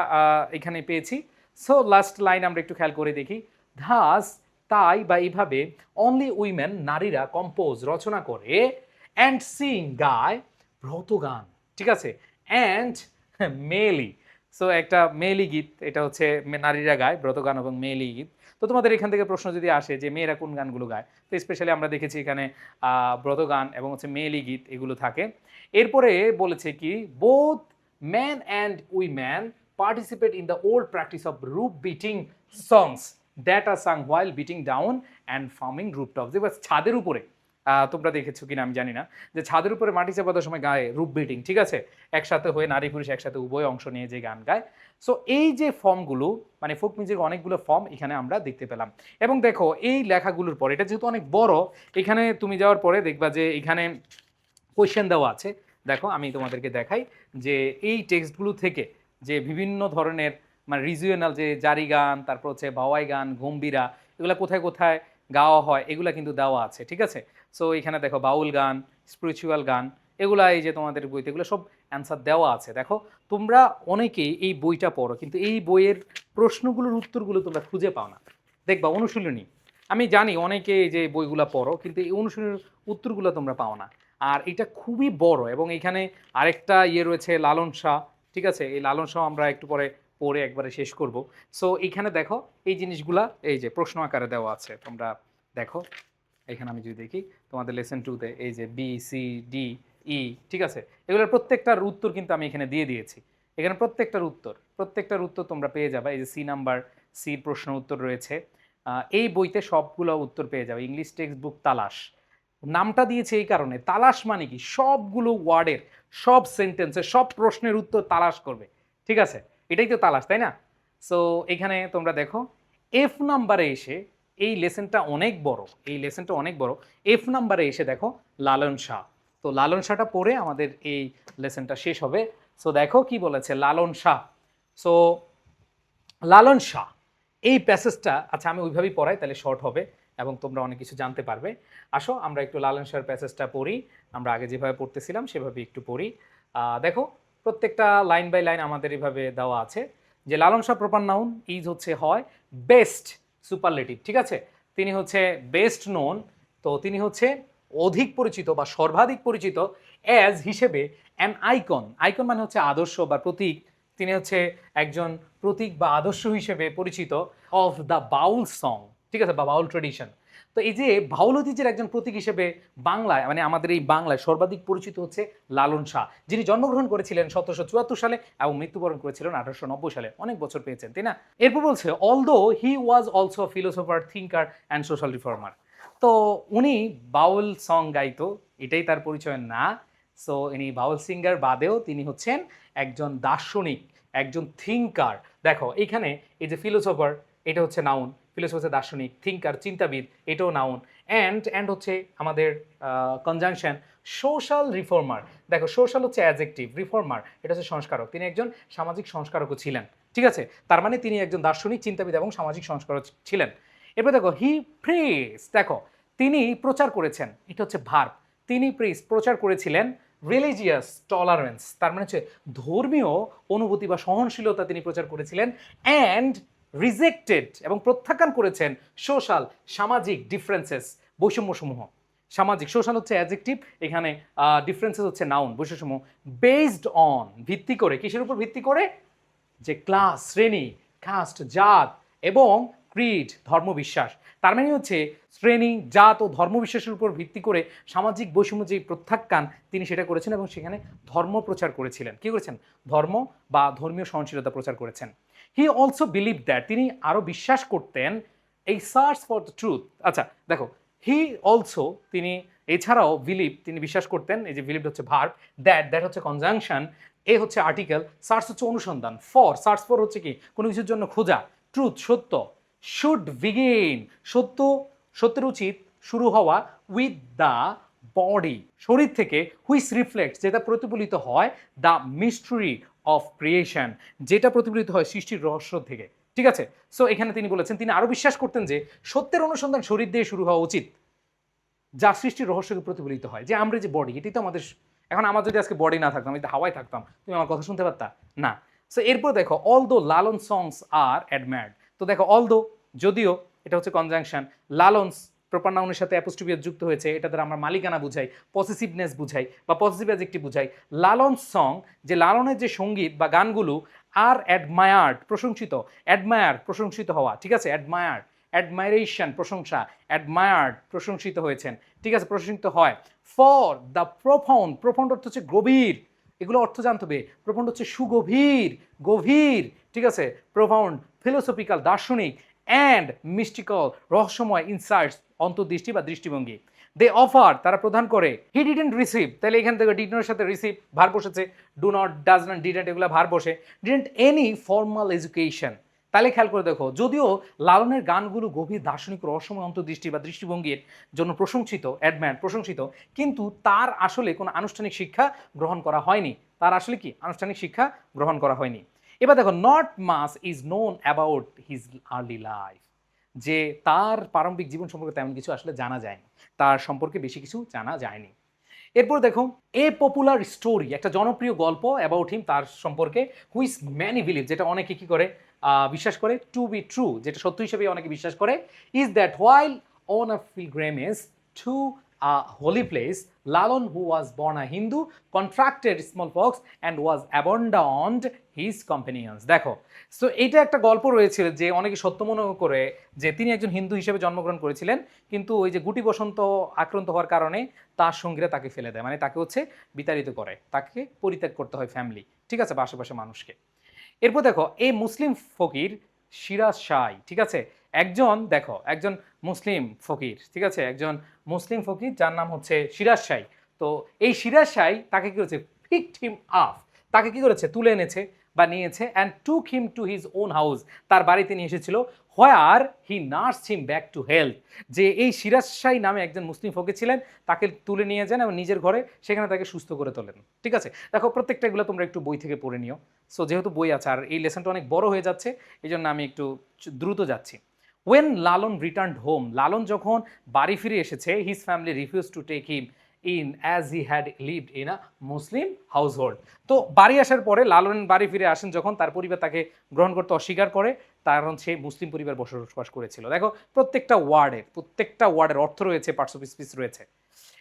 এখানে পেয়েছি। সো লাস্ট লাইন আমরা একটু খেয়াল করে দেখি। ধাস তাই বা এইভাবে অনলি উইমেন নারীরা কম্পোজ রচনা করে অ্যান্ড সিং গায় ব্রত গান, ঠিক আছে। অ্যান্ড মেলি, সো একটা মেলি গীত, এটা হচ্ছে নারীরা গায় ব্রত গান এবং মেলি গীত। তো তোমাদের এখান থেকে প্রশ্ন যদি আসে যে মেয়েরা কোন গানগুলো গায়, তো স্পেশালি আমরা দেখেছি এখানে ব্রত গান এবং হচ্ছে মেলি গীত এগুলো থাকে। এরপরে বলেছে কি both man and woman participate in the old practice of roof beating songs that are sung while beating down and firming rooftops. এবার ছাদের উপরে তোমরা দেখেছো কিনা আমি জানি না, যে ছাদের উপরে মাটি চাপানোর সময় গায়ে রুপ বিটিং, ঠিক আছে, একসাথে হয়ে নারী পুরুষ একসাথে উভয় অংশ নিয়ে যে গান গায়। সো এই যে ফর্মগুলো মানে ফোক মিউজিক অনেকগুলো ফর্ম এখানে আমরা দেখতে পেলাম। এবং দেখো এই লেখাগুলোর পর, এটা যেহেতু অনেক বড়, এখানে তুমি যাওয়ার পরে দেখবা যে এখানে কোয়েশ্চেন দেওয়া আছে। দেখো আমি তোমাদেরকে দেখাই যে এই টেক্সটগুলো থেকে যে বিভিন্ন ধরনের মানে রিজিওনাল যে জারি গান, তারপর হচ্ছে ভাওয়াই গান, গম্ভীরা, এগুলো কোথায় কোথায় গাওয়া হয় এগুলা কিন্তু দেওয়া আছে, ঠিক আছে। সো এখানে দেখো বাউল গান, স্পিরিচুয়াল গান, এগুলা এই যে তোমাদের বইতে এগুলো সব অ্যান্সার দেওয়া আছে। দেখো তোমরা অনেকেই এই বইটা পড়ো কিন্তু এই বইয়ের প্রশ্নগুলোর উত্তরগুলো তোমরা খুঁজে পাও না। দেখবা অনুশীলনী, আমি জানি অনেকে এই যে বইগুলো পড়ো কিন্তু এই অনুশীলনীর উত্তরগুলো তোমরা পাও না। আর এটা খুবই বড়, এবং এখানে আরেকটা ইয়ে রয়েছে লালন শাহ, ঠিক আছে। এই লালন শাহ আমরা একটু পরে পড়ে একবারে শেষ করব। সো এখানে দেখো এই জিনিসগুলা এই যে প্রশ্ন আকারে দেওয়া আছে, তোমরা দেখো এখানে আমি যদি দেখি তোমাদের লেসন টুতে এই যে বি সি ডি ই, ঠিক আছে, এগুলোর প্রত্যেকটার উত্তর কিন্তু আমি এখানে দিয়ে দিয়েছি। এখানে প্রত্যেকটার উত্তর তোমরা পেয়ে যাবে। এই যে সি নাম্বার, সির প্রশ্ন উত্তর রয়েছে। এই বইতে সবগুলো উত্তর পেয়ে যাবে। ইংলিশ টেক্সট বুক তালাশ নামটা দিয়েছে এই কারণে, তালাশ মানে কি সবগুলো ওয়ার্ডের, সব সেন্টেন্সের, সব প্রশ্নের উত্তর তালাশ করবে, ঠিক আছে, এটাই তো তালাশ, তাই না? সো এখানে তোমরা দেখো এফ নাম্বারে এসে এই লেসনটা অনেক বড়, এই লেসনটা অনেক বড়। এফ নাম্বারে এসে দেখো লালন শাহ। তো লালন শাহটা পড়ে আমাদের এই লেসনটা শেষ হবে। সো দেখো কি বলেছে লালন শাহ। সো লালন শাহ এই প্যাসেজটা, আচ্ছা আমি ওইভাবেই পড়াই তাহলে শর্ট হবে এবং তোমরা অনেক কিছু জানতে পারবে। আসো আমরা একটু লালন শাহর প্যাসেজটা পড়ি। আমরা আগে যেভাবে পড়তেছিলাম সেভাবে একটু পড়ি। দেখো প্রত্যেকটা লাইন বাই লাইন আমাদের এভাবে দেওয়া আছে যে Lalon Shah proper noun is হচ্ছে হয় বেস্ট সুপারলেটিভ, ঠিক আছে, তিনি হচ্ছে বেস্ট নোন, তো তিনি হচ্ছে অধিক পরিচিত বা সর্বাধিক পরিচিত অ্যাজ হিসেবে অ্যান আইকন। আইকন মানে হচ্ছে আদর্শ বা প্রতীক। তিনি হচ্ছে একজন প্রতীক বা আদর্শ হিসেবে পরিচিত অফ দ্য বাউল সং, ঠিক আছে, বা বাউল ট্রেডিশন। তো এই যে বাউল ঐতিহ্যের একজন প্রতীক হিসেবে বাংলায়, মানে আমাদের এই বাংলায় সর্বাধিক পরিচিত হচ্ছে লালন শাহ, যিনি জন্মগ্রহণ করেছিলেন 1774 সালে এবং মৃত্যুবরণ করেছিলেন 1890 সালে। অনেক বছর পেয়েছেন, তাই না? এরপর বলছে although he was also philosopher, thinker and social reformer. তো উনি বাউল সং গাইতো, এটাই তার পরিচয় না। সো ইনি বাউল সিঙ্গার বাদেও তিনি হচ্ছেন একজন দার্শনিক, একজন থিঙ্কার। দেখো এইখানে এই যে ফিলোসফার, এটা হচ্ছে নাউন, ফিলোসফার হচ্ছে দার্শনিক, থিঙ্কার চিন্তাবিদ, এটাও নাউন, অ্যান্ড হচ্ছে আমাদের কনজাংশন সোশ্যাল রিফর্মার। দেখো সোশ্যাল হচ্ছে অ্যাডজেক্টিভ, রিফর্মার এটা হচ্ছে সংস্কারক, তিনি একজন সামাজিক সংস্কারকও ছিলেন, ঠিক আছে, তার মানে তিনি একজন দার্শনিক, চিন্তাবিদ এবং সামাজিক সংস্কারক ছিলেন। এরপর দেখো হি প্রেস, দেখো তিনি প্রচার করেছেন, এটা হচ্ছে ভার্ব, তিনি প্রচার করেছিলেন রিলিজিয়াস টলারেন্স, তার মানে হচ্ছে ধর্মীয় অনুভূতি বা সহনশীলতা তিনি প্রচার করেছিলেন, অ্যান্ড রিজেক্টেড এবং প্রত্যাখ্যান করেছেন সোশ্যাল সামাজিক ডিফারেন্সেস বৈষম্যসমূহ। সামাজিক, সোশ্যাল হচ্ছে অ্যাডজেক্টিভ, এখানে ডিফারেন্সেস হচ্ছে নাউন, বৈষম্যসমূহ, বেসড অন ভিত্তি করে, কিসের উপর ভিত্তি করে? যে ক্লাস, শ্রেণী, কাস্ট, জাত এবং ক্রিড ধর্মবিশ্বাস। তার মানে হচ্ছে শ্রেণী, জাত ও ধর্মবিশ্বাসের উপর ভিত্তি করে সামাজিক বৈষম্য যে প্রত্যাখ্যান তিনি সেটা করেছেন এবং সেখানে ধর্ম প্রচার করেছিলেন। কি করেছেন? ধর্ম বা ধর্মীয় সহনশীলতা প্রচার করেছেন। হি অলসো বিলিভ দ্যাট, তিনি আরও বিশ্বাস করতেন এই সার্চ ফর দ্য ট্রুথ। আচ্ছা দেখো হি অলসো, তিনি এছাড়াও বিলিভ, তিনি বিশ্বাস করতেন, এই যে বিলিভ হচ্ছে ভার্ব, দ্যাট হচ্ছে কনজাংশন, এ হচ্ছে আর্টিকেল, সার্চ হচ্ছে অনুসন্ধান, ফর সার্চ ফর হচ্ছে কি কোনো কিছুর জন্য খোঁজা, ট্রুথ সত্য, শুড বিগিন সত্যের উচিত শুরু হওয়া, উইথ দ্য বডি শরীর থেকে, হুইচ রিফ্লেক্ট যেটা প্রতিফলিত হয়, দ্য মিস্ট্রি অফ ক্রিয়েশন যেটা প্রতিফলিত হয় সৃষ্টির রহস্য থেকে, ঠিক আছে। সো এখানে তিনি বলেছেন তিনি আরো বিশ্বাস করতেন যে সত্যের অনুসন্ধান শরীর দিয়ে শুরু হওয়া উচিত, যা সৃষ্টির রহস্যকে প্রতিফলিত হয়। যে আমরা যে বডি, এটি তো আমাদের, এখন আমার যদি আজকে বডি না থাকতাম, আমি তো হাওয়ায় থাকতাম, তুমি আমার কথা শুনতে পারতা না। সো এরপর দেখো অল দো লালন সংস আর অ্যাডমায়ার্ড। তো দেখো অল দো, যদিও, এটা হচ্ছে কনজাংশন, লালনস প্রপার নাউনের সাথে অ্যাপোস্ট্রফি যুক্ত হয়েছে, এটা দ্বারা আমরা মালিকানা বুঝাই, পসেসিভনেস বুঝাই বা পসেসিভ অ্যাডজেক্টিভ বুঝাই। লালন সং, যে লালনের যে সঙ্গীত বা গানগুলো, আর অ্যাডমায়ার্ড প্রশংসিত, অ্যাডমায়ার প্রশংসিত হওয়া, ঠিক আছে, অ্যাডমায়ার, অ্যাডমাইরেশন প্রশংসা, অ্যাডমায়ার্ড প্রশংসিত হয়েছেন, ঠিক আছে, প্রশংসিত হয়। ফর দ্য প্রোফাউন্ড, প্রোফাউন্ড অর্থ হচ্ছে গভীর, এগুলো অর্থ জানতে হবে, প্রোফাউন্ড হচ্ছে সুগভীর, গভীর, ঠিক আছে, প্রোফাউন্ড ফিলোসফিক্যাল দার্শনিক, অ্যান্ড মিস্টিক্যাল রহস্যময় ইনসাইটস অন্তর্দৃষ্টি বা দৃষ্টিভঙ্গি। দে অফার তারা প্রদান করে। হি ডিডেন্ট রিসিভ, তাহলে এখান থেকে ডিডেন্টের সাথে রিসিভ ভার বসেছে, do not, does not, didn't এগুলো ভার বসে, ডিডেন্ট এনি ফর্মাল এডুকেশন। তাহলে খেয়াল করে দেখো যদিও লালনের গানগুলো গভীর দার্শনিক রহস্যময় অন্তর্দৃষ্টি বা দৃষ্টিভঙ্গির জন্য প্রশংসিত, অ্যাডমায়ার্ড প্রশংসিত, কিন্তু তার আসলে কোনো আনুষ্ঠানিক শিক্ষা গ্রহণ করা হয়নি, তার আসলে কি আনুষ্ঠানিক শিক্ষা গ্রহণ করা হয়নি। এবার দেখো not much is known about his early life, যে তার প্রারম্ভিক জীবন সম্পর্কে তেমন কিছু আসলে জানা যায়নি, তার সম্পর্কে বেশি কিছু জানা যায়নি। এরপর দেখো এ পপুলার স্টোরি, একটা জনপ্রিয় গল্প অ্যাবাউট হিম, তার সম্পর্কে, হুইচ ম্যানি বিলিভ, যেটা অনেকে কি করে বিশ্বাস করে, টু বি ট্রু, যেটা সত্য হিসেবে অনেকে বিশ্বাস করে, is that while on a pilgrimage to a holy place, Lalon, who was born a Hindu, contracted smallpox and was abandoned his companions. দেখো, সো এইটা একটা গল্প রয়েছিল যে অনেকে সত্য মনে করে যে তিনি একজন হিন্দু হিসেবে জন্মগ্রহণ করেছিলেন, কিন্তু ওই যে গুটি বসন্ত আক্রান্ত হওয়ার কারণে তার সঙ্গীরা তাকে ফেলে দেয়, মানে তাকে হচ্ছে বিতাড়িত করে, তাকে পরিত্যাগ করতে হয় ফ্যামিলি, ঠিক আছে, বা আশেপাশে মানুষকে। এরপর দেখো এই মুসলিম ফকির সিরাজ শাহ, ঠিক আছে, একজন দেখো একজন মুসলিম ফকির, ঠিক আছে, একজন মুসলিম ফকির যার নাম হচ্ছে সিরাজ শাহ। তো এই সিরাজ শাহ তাকে কি করেছে, পিকড হিম আপ, তাকে কি করেছে, তুলে এনেছে বা নিয়েছে, and took him to his own house, তার বাড়িতে নিয়ে এসেছিল, where he nursed him back to health, যে এই সিরাজ শাহ নামে একজন মুসলিম ফকির ছিলেন, তাকে তুলে নিয়ে যান এবং নিজের ঘরে সেখানে তাকে সুস্থ করে তোলেন, ঠিক আছে। দেখো প্রত্যেকটা এগুলো তোমরা একটু বই থেকে পড়ে নিও। সো যেহেতু বই আছে আর এই লেসনটা অনেক বড় হয়ে যাচ্ছে, এই জন্য আমি একটু দ্রুত যাচ্ছি। When Lalon returned home, Lalon যখন বাড়ি ফিরে এসেছে, his family refuse to take him in as he had lived in a Muslim household. তো বাড়ি আসার পরে লালন বাড়ি ফিরে আসেন যখন, তার পরিবার তাকে গ্রহণ করতে অস্বীকার করে, কারণ সে মুসলিম পরিবার বসবাস করেছিল। দেখো প্রত্যেকটা ওয়ার্ডের অর্থ রয়েছে, পার্টস অফ স্পিচ রয়েছে।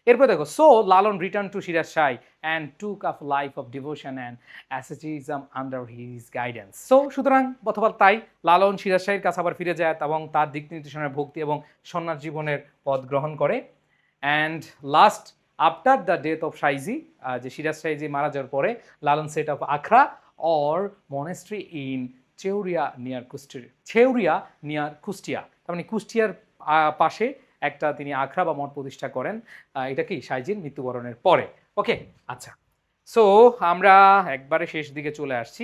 এরপর দেখো, so Lalon return to Siraj Shah and took up life of devotion and asceticism under his guidance. So সুতরাং অথবা তাই লালন সিরাজ শাহের কাছে আবার ফিরে যায় এবং তার দিক নির্দেশনার ভক্তি এবং সন্ন্যাস জীবনের পথ গ্রহণ করে। And last after the death of Shaiji, যে সিরাজ শাহজি মারা যাওয়ার পরে, Lalon set of akhra or monastery in Cheuriya near Kushtia, তার মানে কুষ্টিয়ার পাশে একটা তিনি আখড়া বা মঠ প্রতিষ্ঠা করেন। এটা কি শাইজির মৃত্যুবরণের পরে। ওকে, আচ্ছা, সো আমরা একবারে শেষ দিকে চলে আসছি।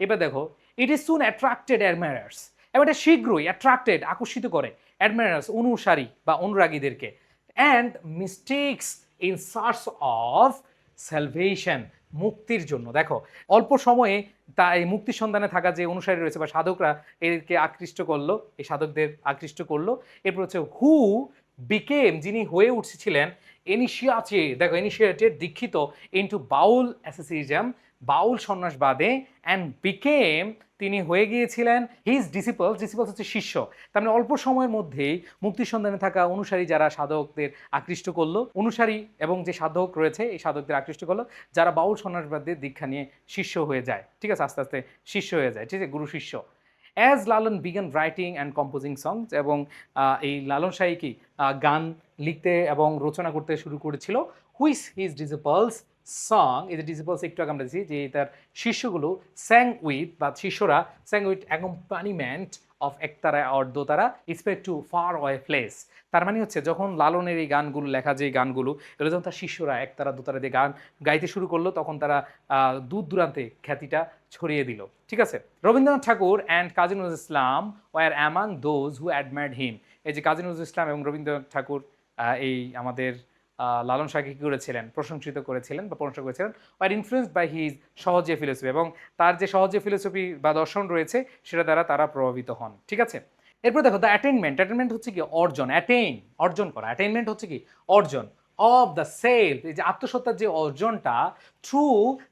এবার দেখো, it is soon attracted admirers, এবং এটা শীঘ্রই অ্যাট্রাক্টেড আকর্ষিত করে অ্যাডমায়ার্স অনুসারী বা অনুরাগীদেরকে, and mistakes in search of salvation, মুক্তির জন্য। দেখো অল্প সময়ে তা এই মুক্তির সন্ধানে থাকা যে অনুসারী রয়েছে বা সাধকরা এদেরকে আকৃষ্ট করলো, এই সাধকদের আকৃষ্ট করলো। এরপর হচ্ছে হু বিকেম, যিনি হয়ে উঠছিলেন ইনিশিয়েটেড দীক্ষিত ইনটু বাউল অ্যাসেসিজম, বাউল সন্ন্যাসবাদে, অ্যান্ড বিকেম, তিনি হয়ে গিয়েছিলেন হিজ ডিসিপলস হচ্ছে শিষ্য। তার মানে অল্প সময়ের মধ্যেই মুক্তির সন্ধানে থাকা অনুসারী যারা সাধকদের আকৃষ্ট করলো, অনুসারী এবং যে সাধক রয়েছে এই সাধকদের আকৃষ্ট করলো, যারা বাউল সন্ন্যাসবাদের দীক্ষা নিয়ে শিষ্য হয়ে যায়, ঠিক আছে, আস্তে আস্তে শিষ্য হয়ে যায়, ঠিক আছে, গুরু শিষ্য। As Lalon began writing and composing songs, এবং এই লালন শাহী কি গান লিখতে এবং রচনা করতে শুরু করেছিল, হুইচ হিজ ডিসিপলস সং, এই যে ডিসিপলস একটু আগে আমরা দিচ্ছি যে তার শিষ্যগুলো, স্যাং উইথ বা শিষ্যরা sang with accompaniment of ektara or dotara spread to far way place. তার মানে হচ্ছে যখন লালনের এই গানগুলো লেখা, যে গানগুলো এগুলো যখন তার শিষ্যরা একতারা দোতারা দিয়ে গান গাইতে শুরু করলো, তখন তারা দূর দূরান্তে খ্যাতিটা ছড়িয়ে দিল, ঠিক আছে। Rabindranath Tagore and Kazi Nazrul Islam were among those who admired him, এই যে কাজী নজরুল ইসলাম এবং রবীন্দ্রনাথ ঠাকুর এই আমাদের লালন শাহকে কী করেছিলেন, প্রশংসিত করেছিলেন বা প্রশংসা করেছিলেন, আর ইনফ্লুয়েন্সড বাই হিজ সহজে ফিলোসফি, এবং তার যে সহজে ফিলোসফি বা দর্শন রয়েছে সেটা দ্বারা তারা প্রভাবিত হন, ঠিক আছে। এরপর দেখো দ্য অ্যাটেনমেন্ট হচ্ছে কি অর্জন, অর্জন করা, অ্যাটেনমেন্ট হচ্ছে কি অর্জন অফ দ্য সেলফ, এই যে আত্মসত্তার যে অর্জনটা, through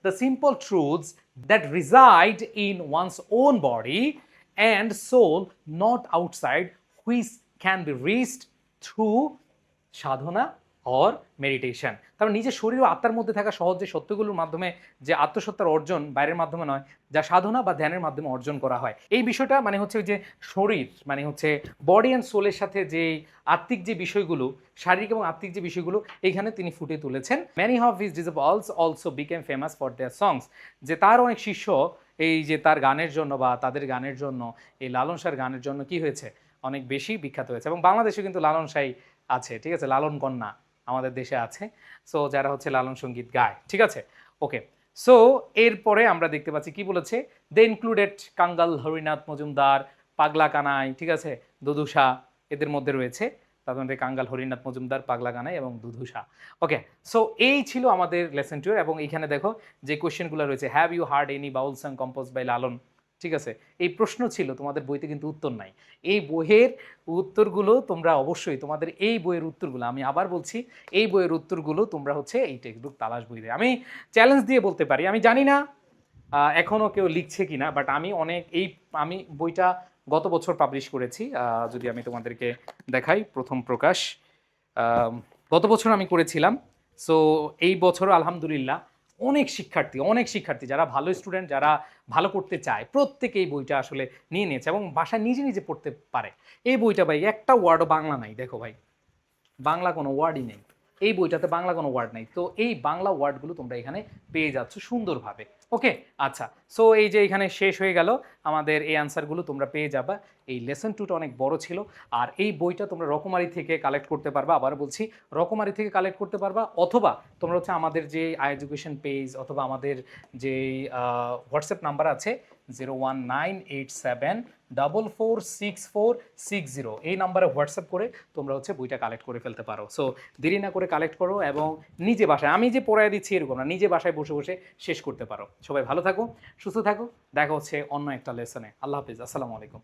the simple truths that reside in one's own body and soul, not outside, which can be reached through sadhana or meditation. তারপর নিজের শরীর ও আত্মার মধ্যে থাকা সহজ যে সত্যগুলোর মাধ্যমে যে আত্মসত্তার অর্জন বাইরের মাধ্যমে নয়, যা সাধনা বা ধ্যানের মাধ্যমে অর্জন করা হয়। এই বিষয়টা মানে হচ্ছে ওই যে শরীর মানে হচ্ছে বডি অ্যান্ড সোলের সাথে যে আত্মিক যে বিষয়গুলো, শারীরিক এবং আত্মিক যে বিষয়গুলো এইখানে তিনি ফুটে তুলেছেন। Many of his disciples also became famous for their songs, যে তার অনেক শিষ্য এই যে তার গানের জন্য বা তাদের গানের জন্য, এই লালন শাহর গানের জন্য কি হয়েছে, অনেক বেশি বিখ্যাত হয়েছে। এবং বাংলাদেশে কিন্তু লালন শাহী আছে, ঠিক আছে, লালন কন্যা আমাদের দেশে আছে, সো যারা হচ্ছে লালন সঙ্গীত গায়, ঠিক আছে। ওকে, সো এরপরে আমরা দেখতে পাচ্ছি কি বলেছে, দে ইনক্লুডেড কাঙ্গাল হরিনাথ মজুমদার, পাগলা কানাই, ঠিক আছে, দুদুসা এদের মধ্যে রয়েছে, তার মধ্যে কাঙ্গাল হরিনাথ মজুমদার, পাগলা কানাই এবং দুদুসা। ওকে, সো এই ছিল আমাদের লেসন 2, এবং এইখানে দেখো যে কোয়েশ্চেনগুলো রয়েছে, have you heard any Baul song compose by Lalon, ঠিক আছে, এই প্রশ্ন ছিল, তোমাদের বইতে কিন্তু উত্তর নাই। এই বইয়ের উত্তরগুলো তোমরা অবশ্যই, তোমাদের এই বইয়ের উত্তরগুলো আমি আবার বলছি, এই বইয়ের উত্তরগুলো তোমরা হচ্ছে এই টেক্সট বুক তালাশ বইতে, আমি চ্যালেঞ্জ দিয়ে বলতে পারি, আমি জানি না এখনও কেউ লিখছে কিনা, বাট আমি বইটা গত বছর পাবলিশ করেছি। যদি আমি তোমাদেরকে দেখাই, প্রথম প্রকাশ গত বছর আমি করেছিলাম। সো এই বছরও আলহামদুলিল্লাহ অনেক শিক্ষার্থী যারা ভালো স্টুডেন্ট, যারা ভালো করতে চায়, প্রত্যেকে এই বইটা আসলে নিয়ে নিয়েছে এবং বাসায় নিজে নিজে পড়তে পারে। এই বইটা ভাই একটা ওয়ার্ডও বাংলা নাই, দেখো ভাই বাংলা কোনো ওয়ার্ডই নেই, এই বইটাতে বাংলা কোনো ওয়ার্ড নেই। তো এই বাংলা ওয়ার্ডগুলো তোমরা এখানে পেয়ে যাচ্ছ সুন্দরভাবে। ওকে, আচ্ছা, সো এই যে এখানে শেষ হয়ে গেল আমাদের এই অ্যান্সারগুলো তোমরা পেয়ে যাবা। এই লেসন টুটা অনেক বড় ছিল, আর এই বইটা তোমরা রকমারি থেকে কালেক্ট করতে পারবা। আবার বলছি, রকমারি থেকে কালেক্ট করতে পারবা, অথবা তোমরা হচ্ছে আমাদের যে আই এডুকেশন পেজ অথবা আমাদের যে হোয়াটসঅ্যাপ নাম্বার আছে 01987446460, এই নাম্বারে হোয়াটসঅ্যাপ করে তোমরা হচ্ছে বইটা কালেক্ট করে ফেলতে পারো। সো দেরি না করে কালেক্ট করো এবং নিজে বাসায়, আমি যে পড়ায় দিচ্ছি এরকম না, নিজে বাসায় বসে বসে শেষ করতে পারো। সবাই ভালো থাকো, সুস্থ থাকো, দেখা হচ্ছে অন্য একটা লেসনে। আল্লাহ হাফিজ, আসসালামু আলাইকুম।